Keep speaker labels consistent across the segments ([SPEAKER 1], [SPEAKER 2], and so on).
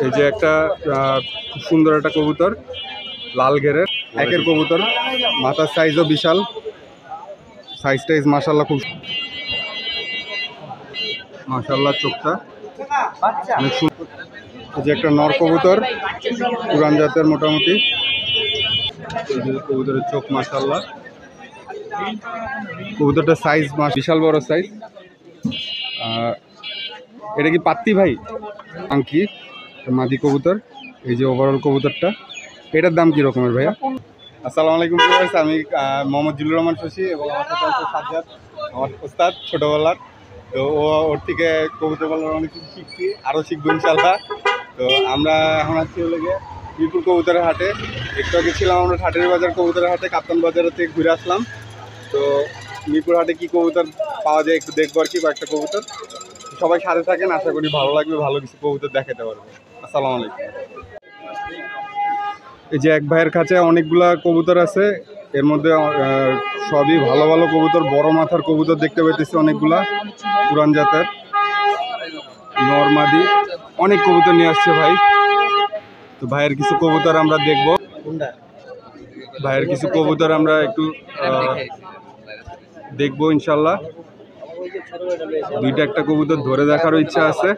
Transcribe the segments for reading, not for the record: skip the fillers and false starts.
[SPEAKER 1] এই যে একটা খুব সুন্দর একটা কবুতর, লাল ঘেরের একের কবুতর, মাথার সাইজও বিশাল, সাইজ টাইজ মাশাল্লাহ খুব মাশাল্লাহ, চোখটা অনেক সুন্দর। এই যে একটা নর কবুতর, পুরান জাতের মোটামুটি, কবুতরের চোখ মাশাল্লাহ, কবুতরটার সাইজ বিশাল বড় সাইজ। এটা কি পাত্তি ভাই? আংকি মাদি কবুতর। এই যে ওভারঅল কবুতরটা, এটার দাম কি রকমের ভাইয়া? আসসালামু আলাইকুম ভিউয়ার্স, আমি মোহাম্মদ জিল্লুর রহমান শশী এবং আমার সাথে আছে সাজ্জাদ, আমার ওস্তাদ ছোটোবেলার। তো ওর থেকে কবুতর বলার অনেক কিছু শিখছি, আরও শিখবো ইনশাল্লাহ। তো আমরা এখন আছি হলে গিয়ে মিরপুর কবুতরের হাটে। একটু আগে ছিলাম আমরা ঠাটের বাজার কবুতরের হাটে, কাপ্তান বাজার থেকে ঘুরে আসলাম। তো মিরপুর হাটে কী কবুতর পাওয়া যায় একটু দেখবো আর কি, কয়েকটা কবুতর। সবাই সাথে থাকেন, আশা করি ভালো লাগবে, ভালো কিছু কবুতর দেখাতে পারবো। আসসালামু আলাইকুম। এই যে এক ভাইয়ের কাছে অনেকগুলা কবুতর আছে, এর মধ্যে সবই ভালো ভালো কবুতর, বড় মাথার কবুতর দেখতে পেতেছি অনেকগুলা, পুরান জাতের নরমাদি, অনেক কবুতর নিয়ে আসছে ভাই। তো ভাইয়ের কিছু কবুতর আমরা দেখবো, ভাইয়ের কিছু কবুতর আমরা একটু দেখবো ইনশাল্লাহ। দুইটা একটা কবুতর ধরে দেখারও ইচ্ছা আছে,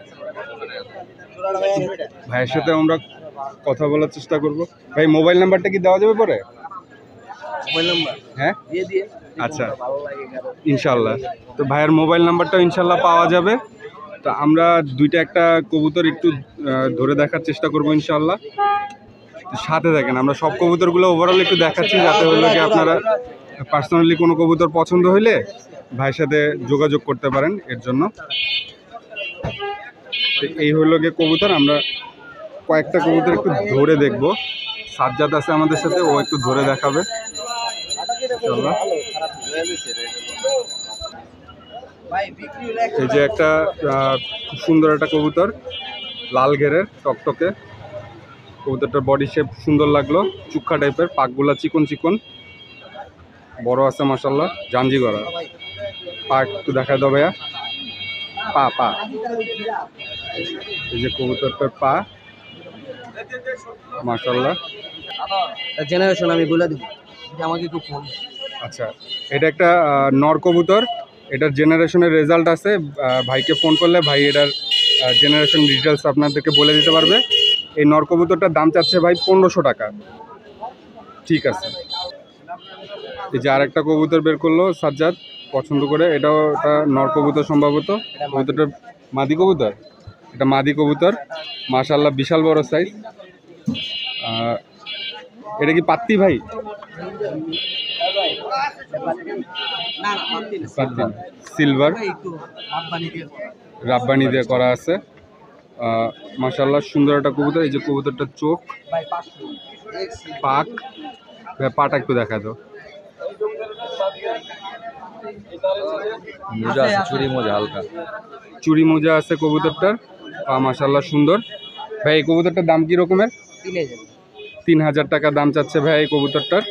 [SPEAKER 1] ভাইয়ের সাথে আমরা কথা বলার চেষ্টা করব। ভাই মোবাইল নাম্বারটা কি দেওয়া যাবে পরে? মোবাইল নাম্বার হ্যাঁ আচ্ছা ইনশাল্লাহ। তো ভাইয়ের মোবাইল নাম্বারটাও ইনশাল্লাহ পাওয়া যাবে। তো আমরা দুইটা একটা কবুতর একটু ধরে দেখার চেষ্টা করব ইনশাল্লাহ। সাথে থাকেন, আমরা সব কবুতরগুলো ওভারঅল একটু দেখাচ্ছি, যাতে হলো কি আপনারা পার্সোনালি কোনো কবুতর পছন্দ হইলে ভাইয়ের সাথে যোগাযোগ করতে পারেন এর জন্য। এই হলো গিয়ে কবুতর, আমরা কয়েকটা কবুতর একটু ধরে দেখব। সাজ্জাদ আছে আমাদের সাথে, ও একটু ধরে দেখাবে ইনশাআল্লাহ। এই যে একটা খুব সুন্দর একটা কবুতর, লাল ঘেরের টকটকে, কবুতরটার বডি শেপ সুন্দর লাগলো, চুক্কা টাইপের, পাকগুলা চিকন চিকন, বড় আছে মাশাল্লাহ, জাঞ্জি করা। পা একটু দেখা দাও ভাইয়া, পা পা এই যে কবুতরটার পা মাশাল্লাহ,
[SPEAKER 2] জেনারেশন আমি বলে দিব আমাকে একটু ফোন।
[SPEAKER 1] আচ্ছা, এটা একটা নর কবুতর, এটার জেনারেশনের রেজাল্ট আছে, ভাইকে ফোন করলে ভাই এটার জেনারেশন ডিটেলস আপনাদেরকে বলে দিতে পারবে। এই নর কবুতরটার দাম চাচ্ছে ভাই 1500 টাকা। ঠিক আছে, এই যে আরেকটা কবুতর বের করলো সাজ্জাদ পছন্দ করে, এটাও একটা নর কবুতর সম্ভবত, কবুতরটার মাদি কবুতর, এটা মাদি কবুতর মাশাল্লাহ, বিশাল বড় সাইজ। এটা কি পাত্তি ভাই? সিলভার রাব্বানি দিয়ে করা আছে মাশাল্লাহ, সুন্দর একটা কবুতর। এই যে কবুতরটার চোখ, পাক, পাটা একটু দেখা দাও।
[SPEAKER 2] মোজা আছে, চুরি মোজা হালকা,
[SPEAKER 1] চুরি মোজা আছে কবুতরটার, পা মাশাল্লাহ সুন্দর। ভাই এই কবুতরটার দাম কি রকমের? 3000 টাকা দাম চাচ্ছে ভাই এই কবুতরটার।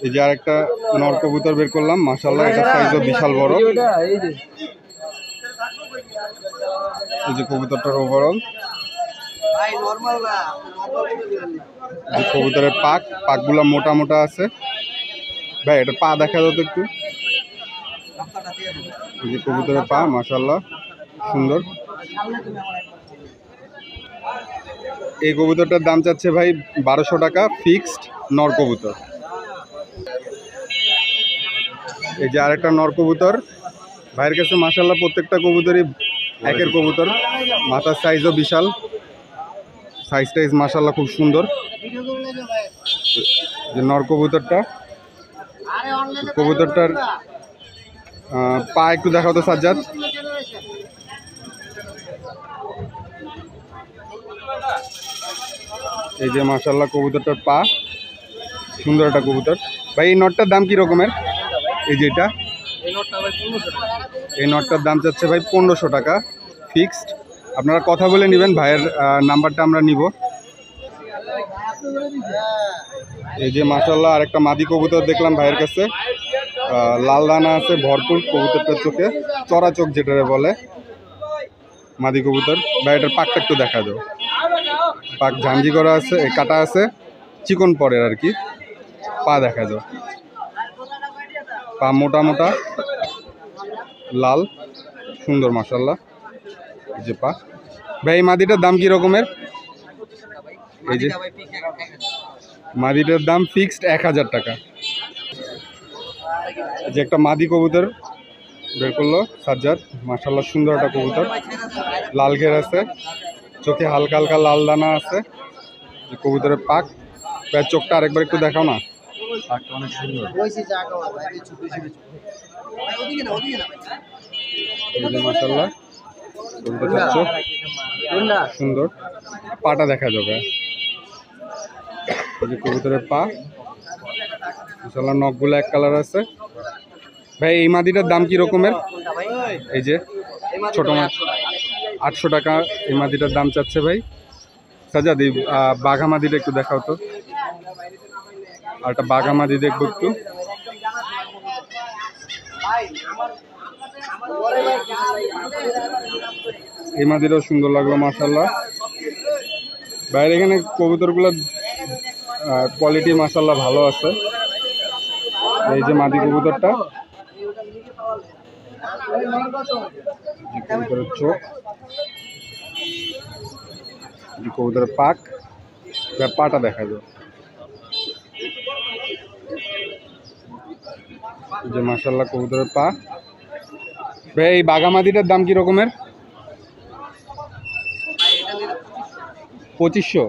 [SPEAKER 1] এই যে আরেকটা নর কবুতর বের করলাম মাশাল্লাহ, এটা সাইজও বিশাল বড়। এই যে কবুতরটার ওভারঅল, কবুতরের পাকগুলা মোটা মোটা আছে। ভাই এটা পা দেখা দাও তো একটু। এই যে কবুতরের পা মাশাল্লাহ সুন্দর। এই কবুতরটার দাম চাচ্ছে ভাই 1200 টাকা ফিক্সড, নর কবুতর। এই যে আরেকটা নর কবুতর ভাইয়ের কাছে মাশাল্লাহ, প্রত্যেকটা কবুতরই একের কবুতর, মাথার সাইজও বিশাল, সাইজ টাইজ মাশাল্লাহ খুব সুন্দর। যে নর কবুতরটা, কবুতরটার পা একটু দেখাও তো সাজ্জাদ। এই যে মাশাল্লাহ কবুতরটার পা, সুন্দর একটা কবুতর। ভাই এই নটটার দাম কি রকমের? এই যে এটা, এই নটটার দাম চাচ্ছে ভাই 1500 টাকা ফিক্সড। আপনারা কথা বলে নেবেন, ভাইয়ের নাম্বারটা আমরা নিব। এই যে মাশাল্লাহ আরেকটা মাদি কবুতর দেখলাম ভাইয়ের কাছে, লাল দানা আছে ভরপুর কবুতরটার চোখে, চড়া চোখ যেটারে বলে। মাদি কবুতর। ভাই এটার পাকটা একটু দেখা দাও। পাক ঝাঞ্জি করা আছে, কাটা আছে, চিকন পরের আর কি। পা দেখা দাও, পা মোটা মোটা লাল, সুন্দর মাশাল্লাহ। এই যে পা। ভাই এই মাদিটার দাম কি রকমের? এই যে মাদিটার দাম ফিক্সড 1000 টাকা। যে একটা মাদি কবুতর বের করলো সাজ্জাদ, মাশাল্লাহ সুন্দর একটা কবুতর, লাল ঘের আছে, চোখে হালকা হালকা লাল দানা আছে। যে কবুতরের পাক, প্রায় চোখটা আরেকবার একটু দেখাও না। পাকটা অনেক সুন্দর। এই যে মাশাল্লাহ কবুতরটার চোখ সুন্দর, পাটা দেখা যাবে। এই যে কবুতরের পা, মাশাল্লাহ নখগুলো এক কালার আছে। ভাই এই মাদিটার দাম কি রকমের? এই যে ছোট মাছ 800 টাকা এই মাদিটার দাম চাচ্ছে ভাই। সাজ্জাদ এই বাঘা মাদিটা একটু দেখাও তো। আর একটা বাঘা মাদি দেখবো একটু। এই মাদিটাও সুন্দর লাগলো মাশাল্লাহ। বাইরে এখানে কবুতরগুলোর কোয়ালিটি মাশাল্লাহ ভালো আছে। এই যে মাদি কবুতরটা, কবুতরের চোখ, কবুতরের পাক, পাটা দেখা যায়। যে মাশাল্লাহ কবুতরের পা। ভাই এই বাঘা মাদিটার দাম কি রকমের? 2500।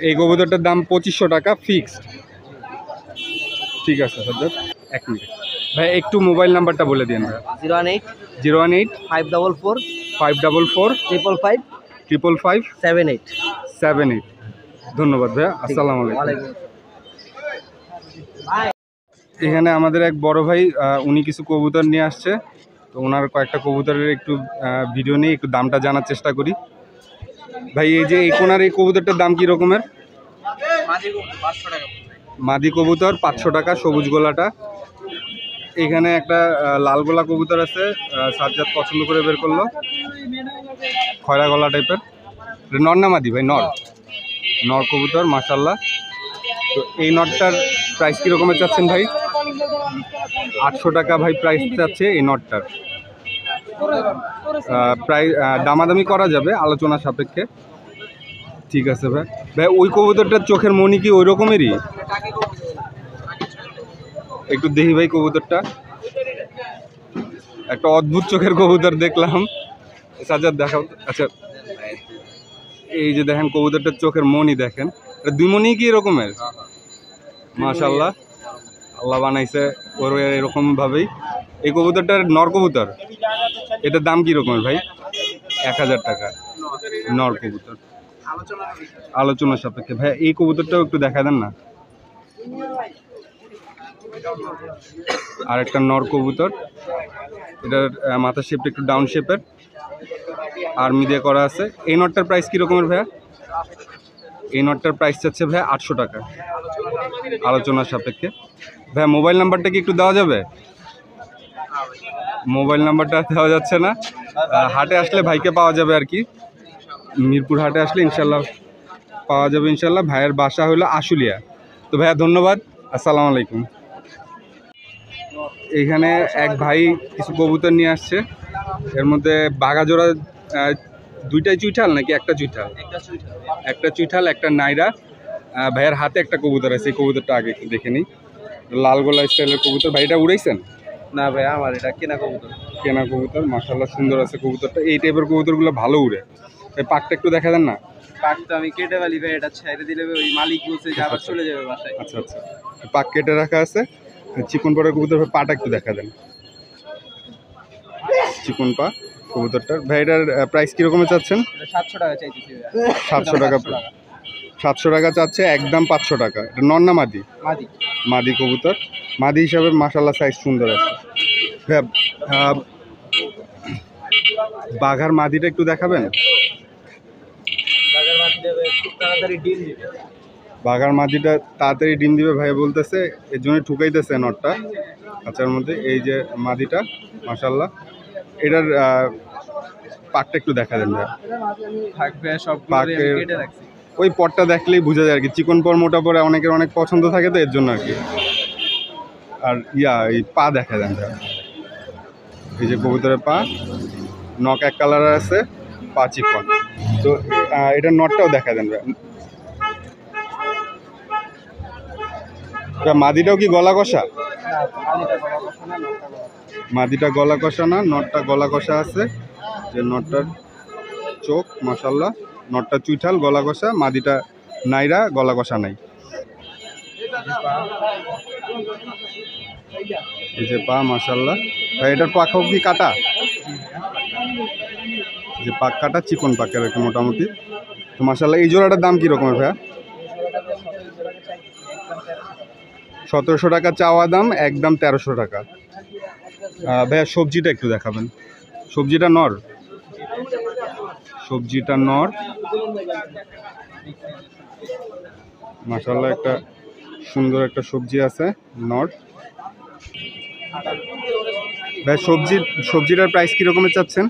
[SPEAKER 1] এই কবুতরটার দাম 2500 টাকা ফিক্সড। ঠিক আছে সাজ্জাদ, 1 মিনিট ভাই একটু মোবাইল নাম্বারটা বলে দিন।
[SPEAKER 2] 018
[SPEAKER 1] 018
[SPEAKER 2] 544
[SPEAKER 1] 544
[SPEAKER 2] 555
[SPEAKER 1] 555
[SPEAKER 2] 78।
[SPEAKER 1] 78। ধন্যবাদ ভাইয়া, আসসালামু আলাইকুম। এখানে আমাদের এক বড় ভাই, উনি কিছু কবুতর নিয়ে আসছে, তো ওনার কয়েকটা কবুতরের একটু ভিডিও নিয়ে একটু দামটা জানার চেষ্টা করি। ভাই এই যে এই কোনার এই কবুতরটার দাম কি রকমের? মাদি কবুতর 500 টাকা, সবুজ গোলাটা। এখানে একটা লাল গোলা কবুতর আছে, সাজ্জাদ পছন্দ করে বের করলো, খয়রা গলা টাইপের। নর না মাদি ভাই? নর কবুতর মাশাল্লাহ। তো এই নটটার প্রাইস কী রকমের চাচ্ছেন ভাই? 800 টাকা ভাই প্রাইস চাচ্ছে এই নটটার। প্রায় দামাদামি করা যাবে আলোচনা সাপেক্ষে। ঠিক আছে ভাই। ভাই ওই কবুতরটার চোখের মনি কি ওই রকমেরই? একটু দেখি ভাই কবুতরটা, একটা অদ্ভুত চোখের কবুতর দেখলাম। সাজ্জাদ দেখাও। আচ্ছা এই যে দেখেন কবুতরটার চোখের মনি দেখেন, দুই মনি কি এরকমের? মাশাল্লাহ, আল্লাহ বানাইছে ওর এরকম ভাবেই। এই কবুতরটার নর কবুতর, এটার দাম কি রকমের ভাই? 1000 টাকা নর কবুতর, আলোচনা সাপেক্ষে। ভাই এই কবুতরটাও একটু দেখা দেন না। আর একটা নর কবুতর, এটার মাথার শেপটা একটু ডাউন শেপের, আর্মি দিয়ে করা আছে। এই নটটার প্রাইস কি রকমের ভাইয়া? এই নটটার প্রাইস চাচ্ছে ভাইয়া 800 টাকা, আলোচনার সাপেক্ষে। ভাইয়া মোবাইল নাম্বারটা কি একটু দেওয়া যাবে? মোবাইল নাম্বারটা দেওয়া যাচ্ছে না। হাটে আসলে ভাইকে পাওয়া যাবে আর কি, মিরপুর হাটে আসলে ইনশাল্লাহ পাওয়া যাবে ইনশাল্লাহ। ভাইয়ের বাসা হলো আশুলিয়া। তো ভাইয়া ধন্যবাদ, আসসালামু আলাইকুম। এইখানে এক ভাই কিছু কবুতর নিয়ে আসছে, এর মধ্যে বাঘাজোড়া দুইটাই চুইঠাল নাকি একটা চুইঠাল? একটা চুইঠাল, একটা নাইরা। ভাইয়ের হাতে একটা কবুতর আছে, এই কবুতরটা আগে একটু দেখে নিই। লাল গোলা স্টাইলের কবুতর। ভাই এটা উড়াইছেন?
[SPEAKER 2] না ভাই, আমার এটা কেনা কবুতর।
[SPEAKER 1] কেনা কবুতর, মাশাআল্লাহ সুন্দর আছে কবুতরটা। এই টাইপের কবুতরগুলো ভালো উড়ে। এই পাকটা একটু দেখা দেন না।
[SPEAKER 2] পাক তো আমি কেটে ফেলি ভাই, এটা ছেড়ে দিলে ওই মালিক বলছে যে আবার চলে যাবে বাসায়।
[SPEAKER 1] আচ্ছা আচ্ছা, পাক কেটে রাখা আছে। চিকন পাড়ার কবুতর, পাটা একটু দেখা দেন। চিকন পা কবুতরটার। ভাই এটার প্রাইস কীরকমের চাচ্ছেন?
[SPEAKER 2] 700 টাকা চাইতেছি।
[SPEAKER 1] 700 টাকা, 700 টাকা চাচ্ছে, একদম 500 টাকা। এটা নর না মাদি?
[SPEAKER 2] মাদি।
[SPEAKER 1] মাদি কবুতর, মাদি হিসাবে মাশাআল্লাহ সাইজ সুন্দর আছে। বাঘার মাদিটা একটু দেখাবেন? বাঘার মাদিটা তাড়াতাড়ি ডিম দিবে ভাই বলতেছে, এর জন্য ঠুকাইতেছে নটটা খাঁচার মধ্যে। এই যে মাদিটা মাশাআল্লাহ, এটার পাকটা একটু দেখা দেন ভাইয়া।
[SPEAKER 2] থাকবে সবগুলো
[SPEAKER 1] পাকের-
[SPEAKER 2] আমি কেটে রাখছি।
[SPEAKER 1] ওই পটটা দেখলেই বোঝা যায় আর কি, চিকন পর মোটা পরে অনেকের অনেক পছন্দ থাকে তো এর জন্য আর কি। আর এই পা দেখা দেন ভাইয়া। এই যে কবুতরের পা, নখ এক কালার আছে, পা চিকন। তো এটা নটটাও দেখা দেন ভাইয়া। মাদিটাও কি গলা কষা? মাদিটা গলা কষা না, নটটা গলা কষা আছে। যে নটটার চোখ মাশাল্লাহ, নটটা চুইঠাল গলা কষা, মাদিটা নাইরা গলা কষা নাই। এই যে পা মাশাল্লাহ ভাই, এটার পাখাও কি কাটা? যে পাক কাটা, চিকন পাকের আর কি মোটামুটি। তো মাশাল্লাহ এই জোড়াটার দাম কি রকমের ভাইয়া? 1700 টাকা চাওয়া দাম, একদম 1300 টাকা। ভাইয়া সবজিটা একটু দেখাবেন। সবজিটা নর, সবজিটা নর মাশাআল্লাহ, একটা সুন্দর একটা সবজি আছে নর। ভাই সবজিটার প্রাইস কি রকমের চাচ্ছেন?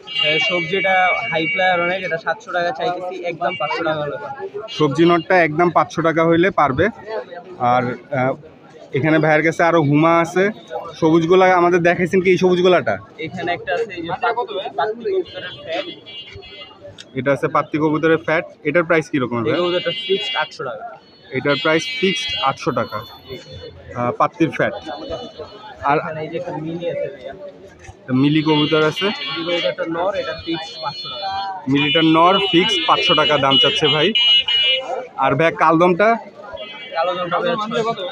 [SPEAKER 2] সবজিটা হাই ফ্লায়ার অনেক, এটা 700 টাকা চাইতেছি, একদম 500 টাকা হলে পারবে।
[SPEAKER 1] সবজি নটটা একদম 500 টাকা হইলে পারবে। আর এখানে ভাইয়ের কাছে আরো হুমা আছে। সবুজগুলা আমাদের দেখাইছেন কি, এই সবুজগুলাটা?
[SPEAKER 2] এখানে একটা আছে এই যে পাত্তি কবুতরের ফ্যাট,
[SPEAKER 1] এটা আছে পাত্তি কবুতরের ফ্যাট। এটার প্রাইস কি রকমের
[SPEAKER 2] এই
[SPEAKER 1] ভাই?
[SPEAKER 2] কবুতরটা ফিক্সড 800 টাকা।
[SPEAKER 1] এটার প্রাইস ফিক্সড 800 টাকা, পাত্তির ফ্যাট। আর
[SPEAKER 2] এখানে এই যে একটা মিনি আছে ভাইয়া,
[SPEAKER 1] মিলি কবুতর আছে,
[SPEAKER 2] এই কবুতরটা নর, এটা ফিক্সড 500 টাকা।
[SPEAKER 1] মিলিটার নর ফিক্সড 500 টাকা দাম চাচ্ছে ভাই। আর ভাই কালদমটা,
[SPEAKER 2] কালো জলটা ভাইয়া 600।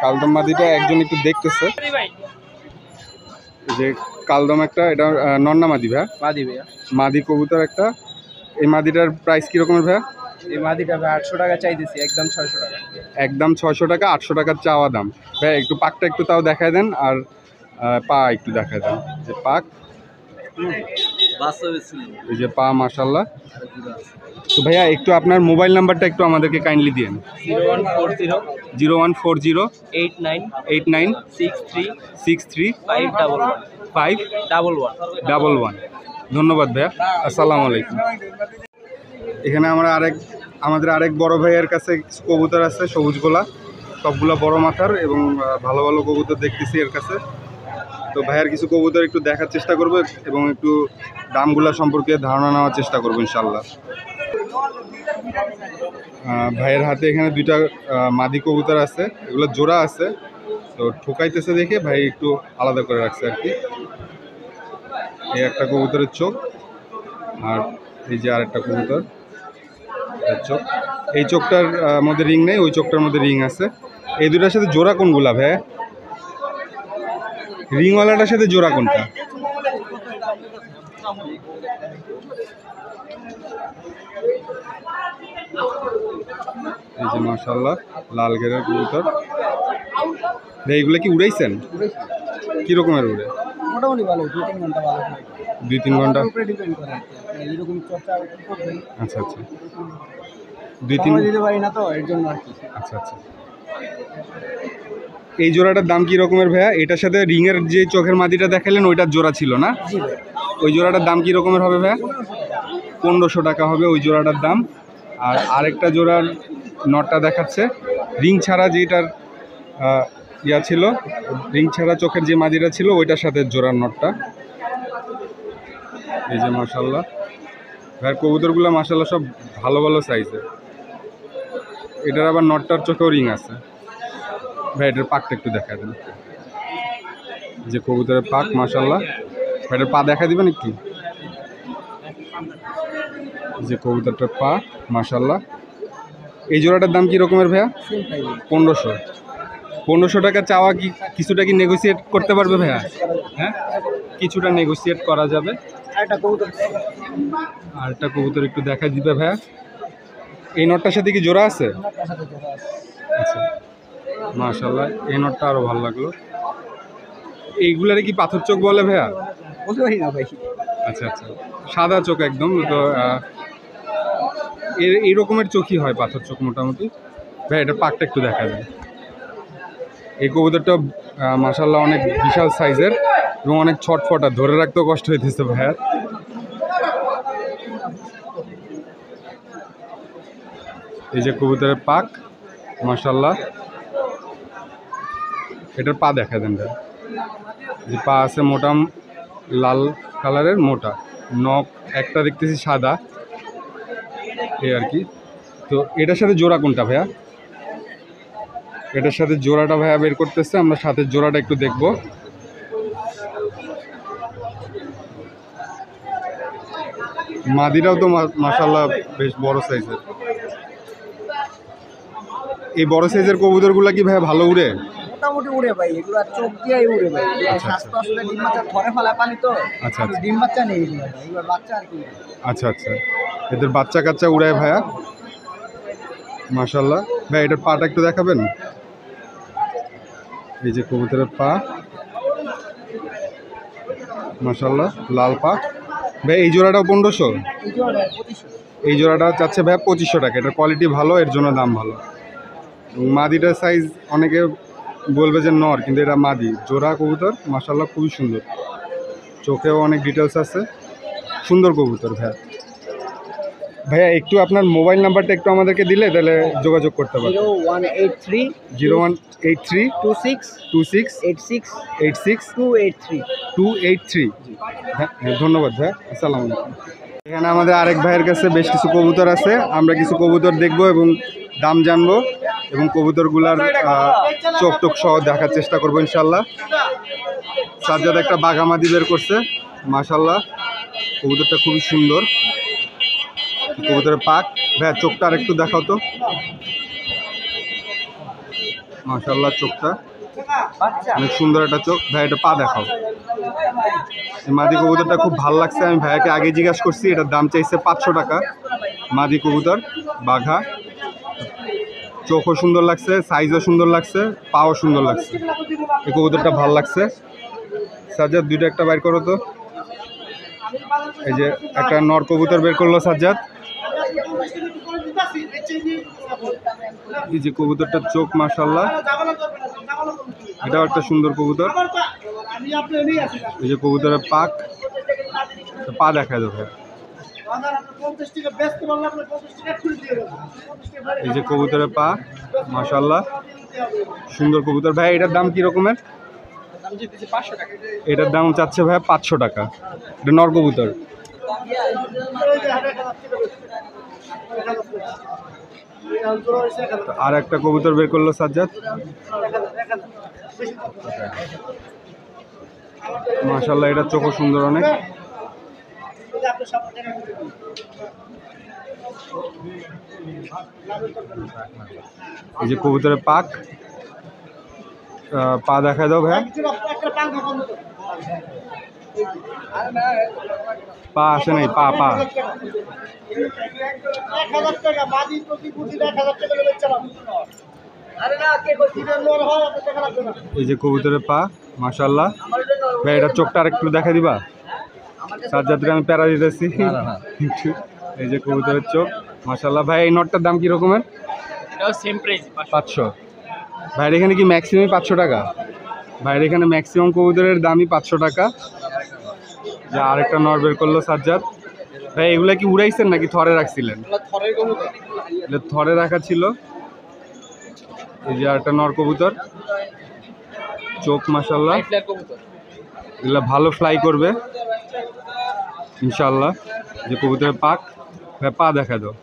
[SPEAKER 1] কালদম মাদিটা একজন একটু দেখতেছে। এই যে কালদম একটা, এটা নন্না মাদি ভাইয়া,
[SPEAKER 2] মাদি ভাইয়া,
[SPEAKER 1] মাদি কবুতর একটা। এই মাদিটার প্রাইস কি রকমের ভাইয়া?
[SPEAKER 2] এই মাদিটা ভাই 800 টাকা চাইতেছি, একদম 600 টাকা।
[SPEAKER 1] একদম 600 টাকা, 800 টাকার চাওয়া দাম। ভাই একটু পাকটা একটু তাও দেখায় দেন, আর পা একটু দেখায় দেন। যে পাক,
[SPEAKER 2] বাস্তবে ছিল
[SPEAKER 1] এই যে পা মাশাল্লাহ। তো ভাইয়া একটু আপনার মোবাইল নাম্বারটা একটু আমাদেরকে কাইন্ডলি দিন।
[SPEAKER 2] 0140
[SPEAKER 1] 0140
[SPEAKER 2] 89
[SPEAKER 1] 89
[SPEAKER 2] 63
[SPEAKER 1] 63
[SPEAKER 2] 511
[SPEAKER 1] 511। ধন্যবাদ ভাইয়া, আসসালামু আলাইকুম। এখানে আমাদের আরেক বড় ভাইয়ের কাছে কিছু কবুতর আছে, সবুজগুলা সবগুলা বড় মাথার এবং ভালো ভালো কবুতর দেখতেছি এর কাছে। তো ভাইয়ের কিছু কবুতর একটু দেখার চেষ্টা করবো এবং একটু দামগুলা সম্পর্কে ধারণা নেওয়ার চেষ্টা করবো ইনশাল্লাহ। ভাইয়ের হাতে এখানে দুইটা মাদি কবুতর আছে, এগুলো জোড়া আছে। তো ঠোকাইতেছে দেখে ভাই একটু আলাদা করে রাখছে আর কি। এই একটা কবুতরের চোখ, আর এই যে আরেকটা কবুতর চোখ। এই চোখটার মধ্যে রিং নেই, ওই চোখটার মধ্যে রিং আছে। এই দুটার সাথে জোড়া কোনগুলা ভাই? রিংওয়ালাটার সাথে জোড়া কোনটা? এই যে মাশাআল্লাহ লাল ঘেরের কবুতর। ভাই এগুলো কি উড়াইছেন? কি রকমের উড়ে?
[SPEAKER 2] মোটামুটি ভালো, 2-3 ঘন্টা ভালো হয়।
[SPEAKER 1] 2-3 ঘন্টা?
[SPEAKER 2] উপরে ডিপেন্ড করে এরকম চর্চা করবেন।
[SPEAKER 1] আচ্ছা আচ্ছা, 2-3
[SPEAKER 2] দিতে পারি না তো এর জন্য আর কি।
[SPEAKER 1] আচ্ছা আচ্ছা। এই জোড়াটার দাম কি রকমের ভাইয়া? এটার সাথে রিংয়ের যে চোখের মাদিটা দেখালেন ওইটার জোড়া ছিল না? ওই জোড়াটার দাম কি রকমের হবে ভাইয়া? 1500 টাকা হবে ওই জোড়াটার দাম। আর আরেকটা জোড়ার নটটা দেখাচ্ছে রিং ছাড়া, যেটার ইয়া ছিল, রিং ছাড়া চোখের যে মাদিটা ছিল ওইটার সাথে জোড়ার নটটা। এই যে মাশাআল্লাহ ভাইয়ের কবুতরগুলো মাশাআল্লাহ সব ভালো ভালো সাইজের। এটার আবার নটটার চোখেও রিং আছে। ভাই এটার পাকটা একটু দেখা দেন। যে কবুতরের পাক মাশাআল্লাহ, এটার পা দেখা দিবেন একটু। যে কবুতরটার পা মাশাআল্লাহ। এই জোড়াটার দাম কি রকমের ভাইয়া? 1500 টাকা চাওয়া। কি কিছুটা কি নেগোসিয়েট করতে পারবে ভাইয়া? হ্যাঁ, কিছুটা নেগোসিয়েট করা যাবে। আর একটা কবুতর একটু দেখা দিবে ভাইয়া। এই নটটার সাথে কি জোড়া আছে? আচ্ছা মাশাআল্লাহ, এই নটটা আরো ভালো লাগলো। এইগুলারে কি পাথর চোখ বলে ভাইয়া? আচ্ছা আচ্ছা, সাদা চোখ একদম। তো এই রকমের চোখই হয় পাথর চোখ মোটামুটি। ভাই এটা পাকটা একটু দেখা যায়। এই কবুতরটা মাশাআল্লাহ অনেক বিশাল সাইজের এবং অনেক ছটফটা, ধরে রাখতেও কষ্ট হইতেছে ভাইয়ার। এই যে কবুতরের পাক মাশাআল্লাহ। এটার পা দেখা দেন ভাই, যে পা আছে মোটা লাল কালারের মোটা, নখ একটা দেখতেছি সাদা, এই আর কি। তো এটার সাথে জোড়া কোনটা ভাইয়া? এটার সাথে জোড়াটা ভাইয়া বের করতেছে, আমরা সাথে জোড়াটা একটু দেখব। মাদিরাও তো মাশাআল্লাহ বেশ বড় সাইজের। এই বড় সাইজের কবুতরগুলা কি ভাইয়া ভালো উড়ে?
[SPEAKER 3] মোটামুটি উড়ে ভাই, এগুলো চোখ দিয়েই উড়ে ভাই। স্বাস্থ্য আসলে ডিম বাচ্চা ধরে ফেলা পানি তো,
[SPEAKER 1] আচ্ছা আচ্ছা
[SPEAKER 3] ডিম বাচ্চা নেই এগুলো বাচ্চা আর কি।
[SPEAKER 1] আচ্ছা আচ্ছা, এদের বাচ্চা কাচ্চা উড়ায় ভাইয়া মাশাআল্লাহ। ভাই এটার পাটা একটু দেখাবেন? এই যে কবুতরের পা মাশাআল্লাহ, লাল পা। ভাই এই জোড়াটাও 1500?
[SPEAKER 3] এই জোড়াটা 2500।
[SPEAKER 1] এই জোড়াটা চাচ্ছে ভাইয়া 2500 টাকা। এটার কোয়ালিটি ভালো, এর জন্য দাম ভালো। মাদিটার সাইজ অনেকে বলবে যে নর, কিন্তু এটা মাদি। জোড়া কবুতর মাশাআল্লাহ, খুবই সুন্দর, চোখেও অনেক ডিটেলস আছে, সুন্দর কবুতর। ভাইয়া একটু আপনার মোবাইল নাম্বারটা একটু আমাদেরকে দিলে তাহলে যোগাযোগ করতে পারবো।
[SPEAKER 3] 0183
[SPEAKER 1] 0183
[SPEAKER 3] 26
[SPEAKER 1] 26
[SPEAKER 3] 86
[SPEAKER 1] 86
[SPEAKER 3] 283।
[SPEAKER 1] 283। হ্যাঁ ধন্যবাদ ভাই, আসসালামু আলাইকুম। এখানে আমাদের আরেক ভাইয়ের কাছে বেশ কিছু কবুতর আছে, আমরা কিছু কবুতর দেখব এবং দাম জানবো এবং কবুতরগুলার চোখ টোক সহ দেখার চেষ্টা করবো ইনশাল্লাহ। সাজ্জাদ একটা বাঘামাদি বের করছে মাশাল্লাহ, কবুতরটা খুবই সুন্দর। কবুতরের পাক ভাইয়া চোখটা আর একটু দেখাও তো মাশাল্লাহ, চোখটা অনেক সুন্দর একটা চোখ। ভাই এটা পা দেখাও। এই মাদি কবুতরটা খুব ভালো লাগছে, আমি ভাইয়াকে আগে জিজ্ঞাসা করছি, এটার দাম চাইছে 500 টাকা। মাদি কবুতর বাঘা, চোখও সুন্দর লাগছে, সাইজও সুন্দর লাগছে, পাও সুন্দর লাগছে। এই কবুতরটা ভালো লাগছে। সাজ্জাদ দুইটা একটা বাইর করো তো। এই যে একটা নর কবুতর বের করলো সাজ্জাদ। এই যে কবুতরটার চোখ মাশাআল্লাহ, এটাও একটা সুন্দর কবুতর। এই যে কবুতরের পাক, পা দেখায় দেবে। এই যে কবুতরের পা মাশাআল্লাহ, সুন্দর কবুতর। ভাই এটার দাম কি রকমের? এটার দাম চাচ্ছে ভাই 500 টাকা। এটা নর কবুতর। আর একটা কবুতর বের করলো সাজ্জাদ, মাশাআল্লাহ, এটা চোখও সুন্দর অনেক। এই যে কবুতরের পাক, পা দেখায় দাও ভাই। পা আসে নাই, পা পা এই যে কবুতরের পা মাশাআল্লাহ। ভাই এটা চোখটা আর একটু দেখা দিবা? সাজ্জাদকে আমি প্যারা দিতেছি। এই যে কবুতরের চোখ মাশাআল্লাহ। ভাই এই নটটার দাম কি রকমের? 500। ভাইয়ের এখানে কি ম্যাক্সিমাম 500 টাকা? ভাইয়ের এখানে ম্যাক্সিমাম কবুতরের দামই 500 টাকা। যে আরেকটা নর বের করলো সাজ্জাদ। ভাই এগুলা কি উড়াইছেন নাকি থরে রাখছিলেন? থরে রাখা ছিল। এই যে আরেকটা নর কবুতর, চোখ মাশাআল্লাহ, এগুলা ভালো ফ্লাই করবে ইনশাআল্লাহ। যে কবুতরের পাক, ভাই পা দেখা দাও।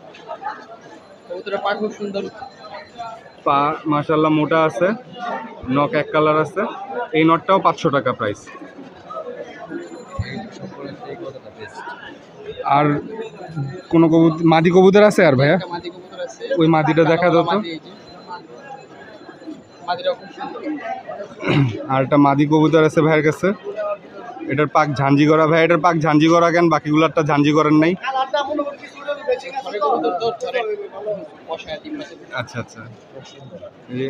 [SPEAKER 2] কবুতরের পা খুব সুন্দর,
[SPEAKER 1] পা মাশাআল্লাহ মোটা আছে, নখ এক কালার আছে। এই নটটাও 500 টাকা প্রাইস। আর কোন কবুতর, মাদি কবুতর আছে আর ভাইয়া? ওই মাদিটা দেখা দাও তো। আর একটা মাদি কবুতর আছে ভাইয়ের কাছে, এটার পাক ঝাঞ্জি করা। ভাই এটার পাক ঝাঞ্জি করা কেন? বাকিগুলোরটা ঝাঞ্জি করেন নাই? আচ্ছা আচ্ছা।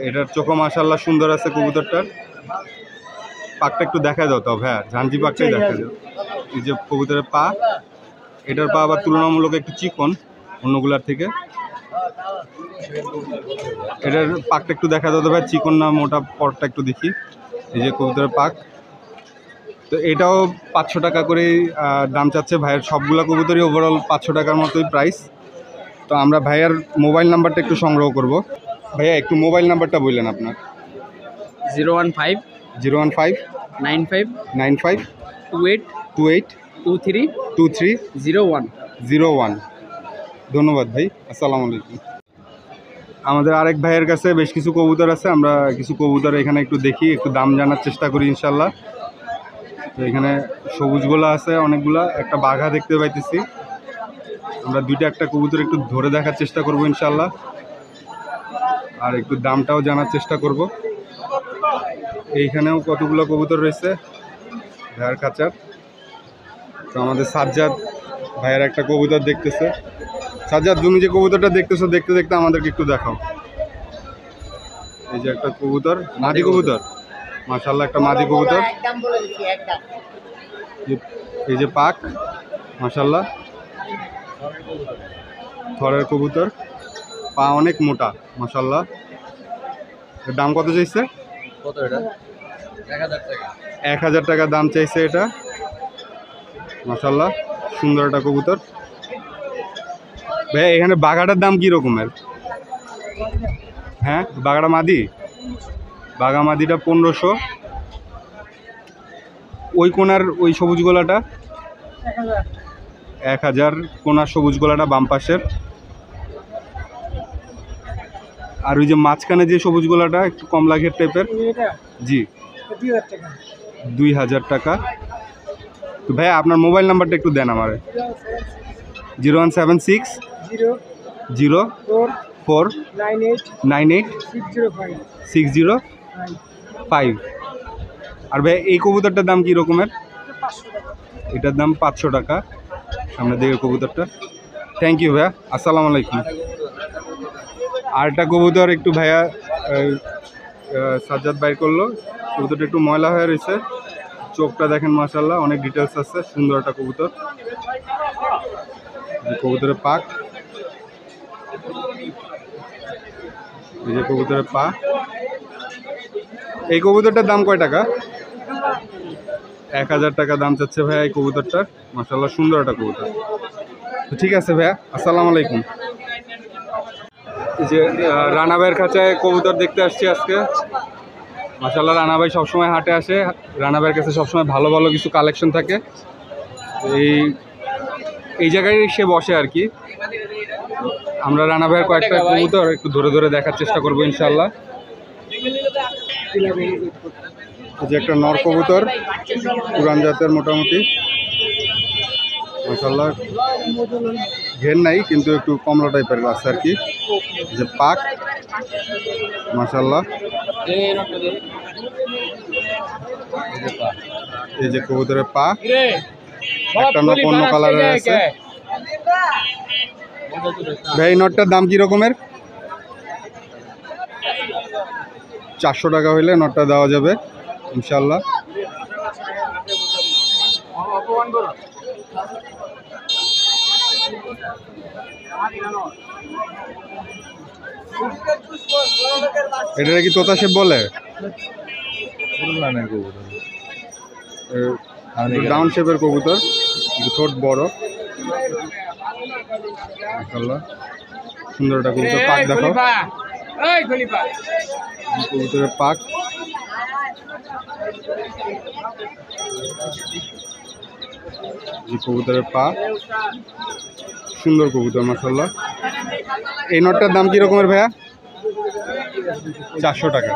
[SPEAKER 1] এটার চোখও মাশাআল্লাহ সুন্দর আছে কবুতরটার। পাকটা একটু দেখা দাও তো ভাইয়া, ঝাঞ্জি পাকটাই দেখা দাও। এই যে কবুতরের পা, এটার পা আবার তুলনামূলক একটু চিকন অন্যগুলার থেকে। এটার পাকটা একটু দেখা দাও তো ভাই, চিকন না মোটা পরটা একটু দেখি। এই যে কবুতরের পাক, তো এটাও 500 টাকা করেই দাম চাচ্ছে ভাইয়ের। সবগুলা কবুতরই ওভারঅল 500 টাকার মতোই প্রাইস। তো আমরা ভাইয়ার মোবাইল নাম্বারটা একটু সংগ্রহ করব। ভাইয়া একটু মোবাইল নাম্বারটা বললেন আপনার।
[SPEAKER 2] 015
[SPEAKER 1] 015
[SPEAKER 2] 95
[SPEAKER 1] 95
[SPEAKER 2] 28
[SPEAKER 1] 28
[SPEAKER 2] 23
[SPEAKER 1] 23
[SPEAKER 2] 01।
[SPEAKER 1] 01। ধন্যবাদ ভাই, আসসালামু আলাইকুম। আমাদের আরেক ভাইয়ের কাছে বেশ কিছু কবুতর আছে, আমরা কিছু কবুতর এখানে একটু দেখি, একটু দাম জানার চেষ্টা করি ইনশাল্লাহ। তো এখানে সবুজগুলো আছে অনেকগুলা, একটা বাঘা দেখতে পাইতেছি। আমরা দুইটা একটা কবুতর একটু ধরে দেখার চেষ্টা করব ইনশাল্লাহ, আর একটু দামটাও জানার চেষ্টা করব। এইখানেও কতগুলো কবুতর রয়েছে ভাইয়ার খাঁচার। তো আমাদের সাজ্জাদ ভাইয়ের একটা কবুতর দেখতেছে। সাজ্জাদ, তুমি যে কবুতরটা দেখতেছো, দেখতে দেখতে আমাদেরকে একটু দেখাও। এই যে একটা কবুতর, মাদি কবুতর, মাশাআল্লাহ একটা মাদি কবুতর। এই যে পাক, মাশাআল্লাহ থরের কবুতর, পা অনেক মোটা মাশাআল্লাহ। এর দাম কত চাইছে?
[SPEAKER 2] কত এটা? 1000 টাকা।
[SPEAKER 1] 1000 টাকা দাম চাইছে এটা, মাশাআল্লাহ সুন্দর একটা কবুতর। ভাই এখানে বাঘাটার দাম কি রকমের? হ্যাঁ বাঘাটা মাদি, বাঘা মাদিটা 1500। ওই কোনার ওই সবুজ গোলাটা 1000, কোনার সবুজ গোলাটা বাম পাশের। আর ওই যে মাঝখানে যে সবুজ গোলাটা একটু কমলা ঘের টাইপের, জি 2000 টাকা। তো ভাই আপনার মোবাইল নাম্বারটা একটু দেন আমার। 0176 04 98 605। আর ভাই এই কবুতরটার দাম কি রকমের? এটার দাম 500 টাকা। সামনে দিকে কবুতরটা। থ্যাংক ইউ ভাইয়া, আসসালামু আলাইকুম। আরেকটা কবুতর একটু ভাইয়া সাজ্জাদ বাইর করলো, কবুতরটা একটু ময়লা হয়ে রয়েছে। চোখটা দেখেন মাশাআল্লাহ, অনেক ডিটেলস আছে, সুন্দর একটা কবুতর। কবুতরের পাক, এই যে কবুতরের পা। এই কবুতরটার দাম কয় টাকা? 1000 টাকা দাম চাচ্ছে ভাইয়া এই কবুতরটার। মাশাআল্লাহ সুন্দর একটা কবুতর। তো ঠিক আছে ভাইয়া, আসসালামু আলাইকুম। এই যে রানা ভাইয়ের খাঁচায় কবুতর দেখতে আসছি আজকে। মাশাআল্লাহ রানা ভাই সবসময় হাটে আসে, রানা ভাইয়ের কাছে সবসময় ভালো ভালো কিছু কালেকশন থাকে। এই জায়গায় সে বসে আর কি। আমরা রানা ভাইয়ের কয়েকটা কবুতর একটু ধরে ধরে দেখার চেষ্টা করবো ইনশাল্লাহ। এই যে একটা নর কবুতর, পুরান জাতের মোটামুটি মাশাআল্লাহ, ঘের নাই কিন্তু একটু কমলা টাইপের আছে আর কি। যে পাক মাশাআল্লাহ, এই যে কবুতরের পা, একটা অন্য কালারের আছে। ভাই নটটার দাম কি রকমের? 400 টাকা হইলে নটটা দেওয়া যাবে ইনশাল্লাহ। এটা কি তোতা শেপ বলে? ডাউন শেপের কবুতর, ঠোঁট বড় মাশাআল্লাহ, সুন্দর একটা কবুতর। পাক দেখো, কবুতরের পাক। কবুতরের পা, সুন্দর কবুতর মাশাআল্লাহ। এই নটটার দাম কি রকমের ভাইয়া? 400 টাকা।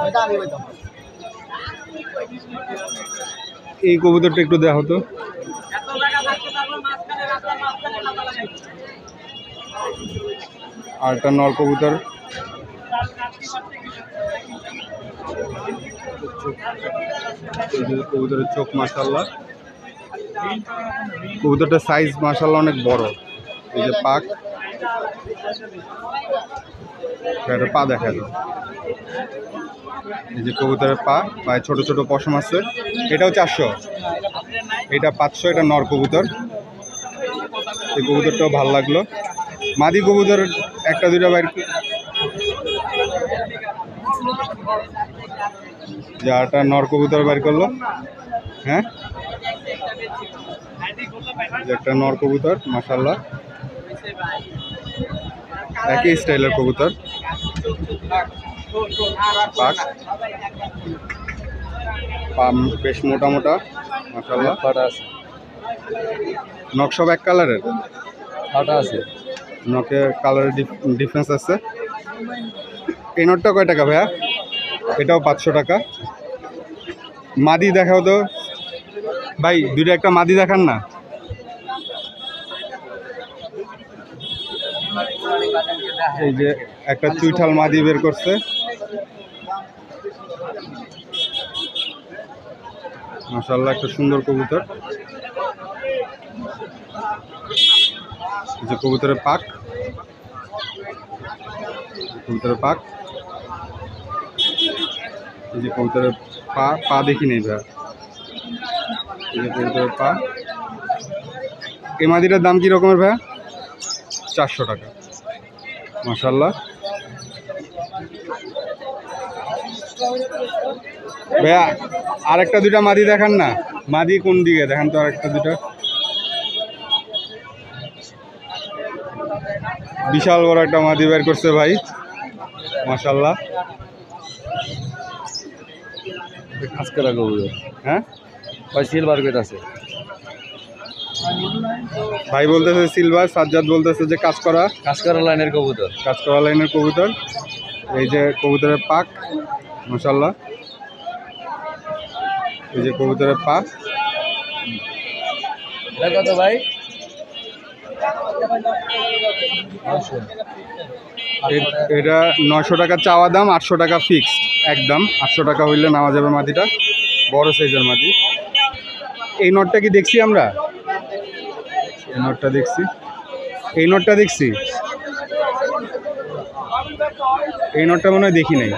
[SPEAKER 1] এই কবুতরটা একটু দেখো তো। আর একটা নর কবুতর, কবুতরের চোখ মাশাআল্লাহ, কবুতরটার সাইজ মাশাআল্লাহ অনেক বড়। এই যে পাক, পা দেখা যায়। এই যে কবুতরের পা, পায়ে ছোট ছোট পশম আছে। এটাও 400, এটা 500। এটা নর কবুতর। এই কবুতরটাও ভালো লাগলো। মাদি কবুতর একটা দুইটা বাইর, যাটা নর কবুতর বাইর করলো। হ্যাঁ যে একটা নর কবুতর মাশাআল্লাহ, একই স্টাইলের কবুতর। পাক পাম বেশ মোটা মোটা মাশাআল্লাহ।
[SPEAKER 2] পাটা আছে,
[SPEAKER 1] নখ সব এক কালারের,
[SPEAKER 2] পাটা আছে।
[SPEAKER 1] নখের কালারের ডিফারেন্স আছে। এই নটটা কয় টাকা ভাইয়া? এটাও 500 টাকা। মাদি দেখাও তো ভাই, দুইটা একটা মাদি দেখান না। এই যে একটা চুইঠাল মাদি বের করছে মাশাআল্লাহ, একটা সুন্দর কবুতর। এই যে কবুতরের পাক, কবুতরের পাক, এই যে কবুতরের পা, পা দেখি নেই ভাইয়া। এই যে কবুতরের পা। এই মাদিটার দাম কি রকমের ভাইয়া? 400 টাকা মাশাআল্লাহ। ভাইয়া আরেকটা দুইটা মাদি দেখান না। মাদি কোন দিকে দেখান তো, আরেকটা দুইটা। বিশাল বড় একটা মাদি বের করছে ভাই মাশাআল্লাহ।
[SPEAKER 2] আজকে লাগবে
[SPEAKER 1] হ্যাঁ
[SPEAKER 2] ভাই, সিলভার গেট আছে।
[SPEAKER 1] ভাই বলতেছে সিলভার, সাজ্জাদ বলতেছে যে কাজ করা
[SPEAKER 2] লাইনের কবুতর।
[SPEAKER 1] কাজ করা লাইনের কবুতর। এই যে কবুতরের পাক মাশাআল্লাহ, এই যে কবুতরের পাক।
[SPEAKER 2] এটা কত ভাই?
[SPEAKER 1] এটা 900 টাকা চাওয়া দাম, 800 টাকা ফিক্সড একদম। 800 টাকা হইলে নেওয়া যাবে মাদিটা, বড় সাইজের মাদি। এই নটটা কি দেখছি আমরা? এই নটটা দেখছি, এই নটটা দেখছি, এই নটটা মনে হয় দেখি নাই।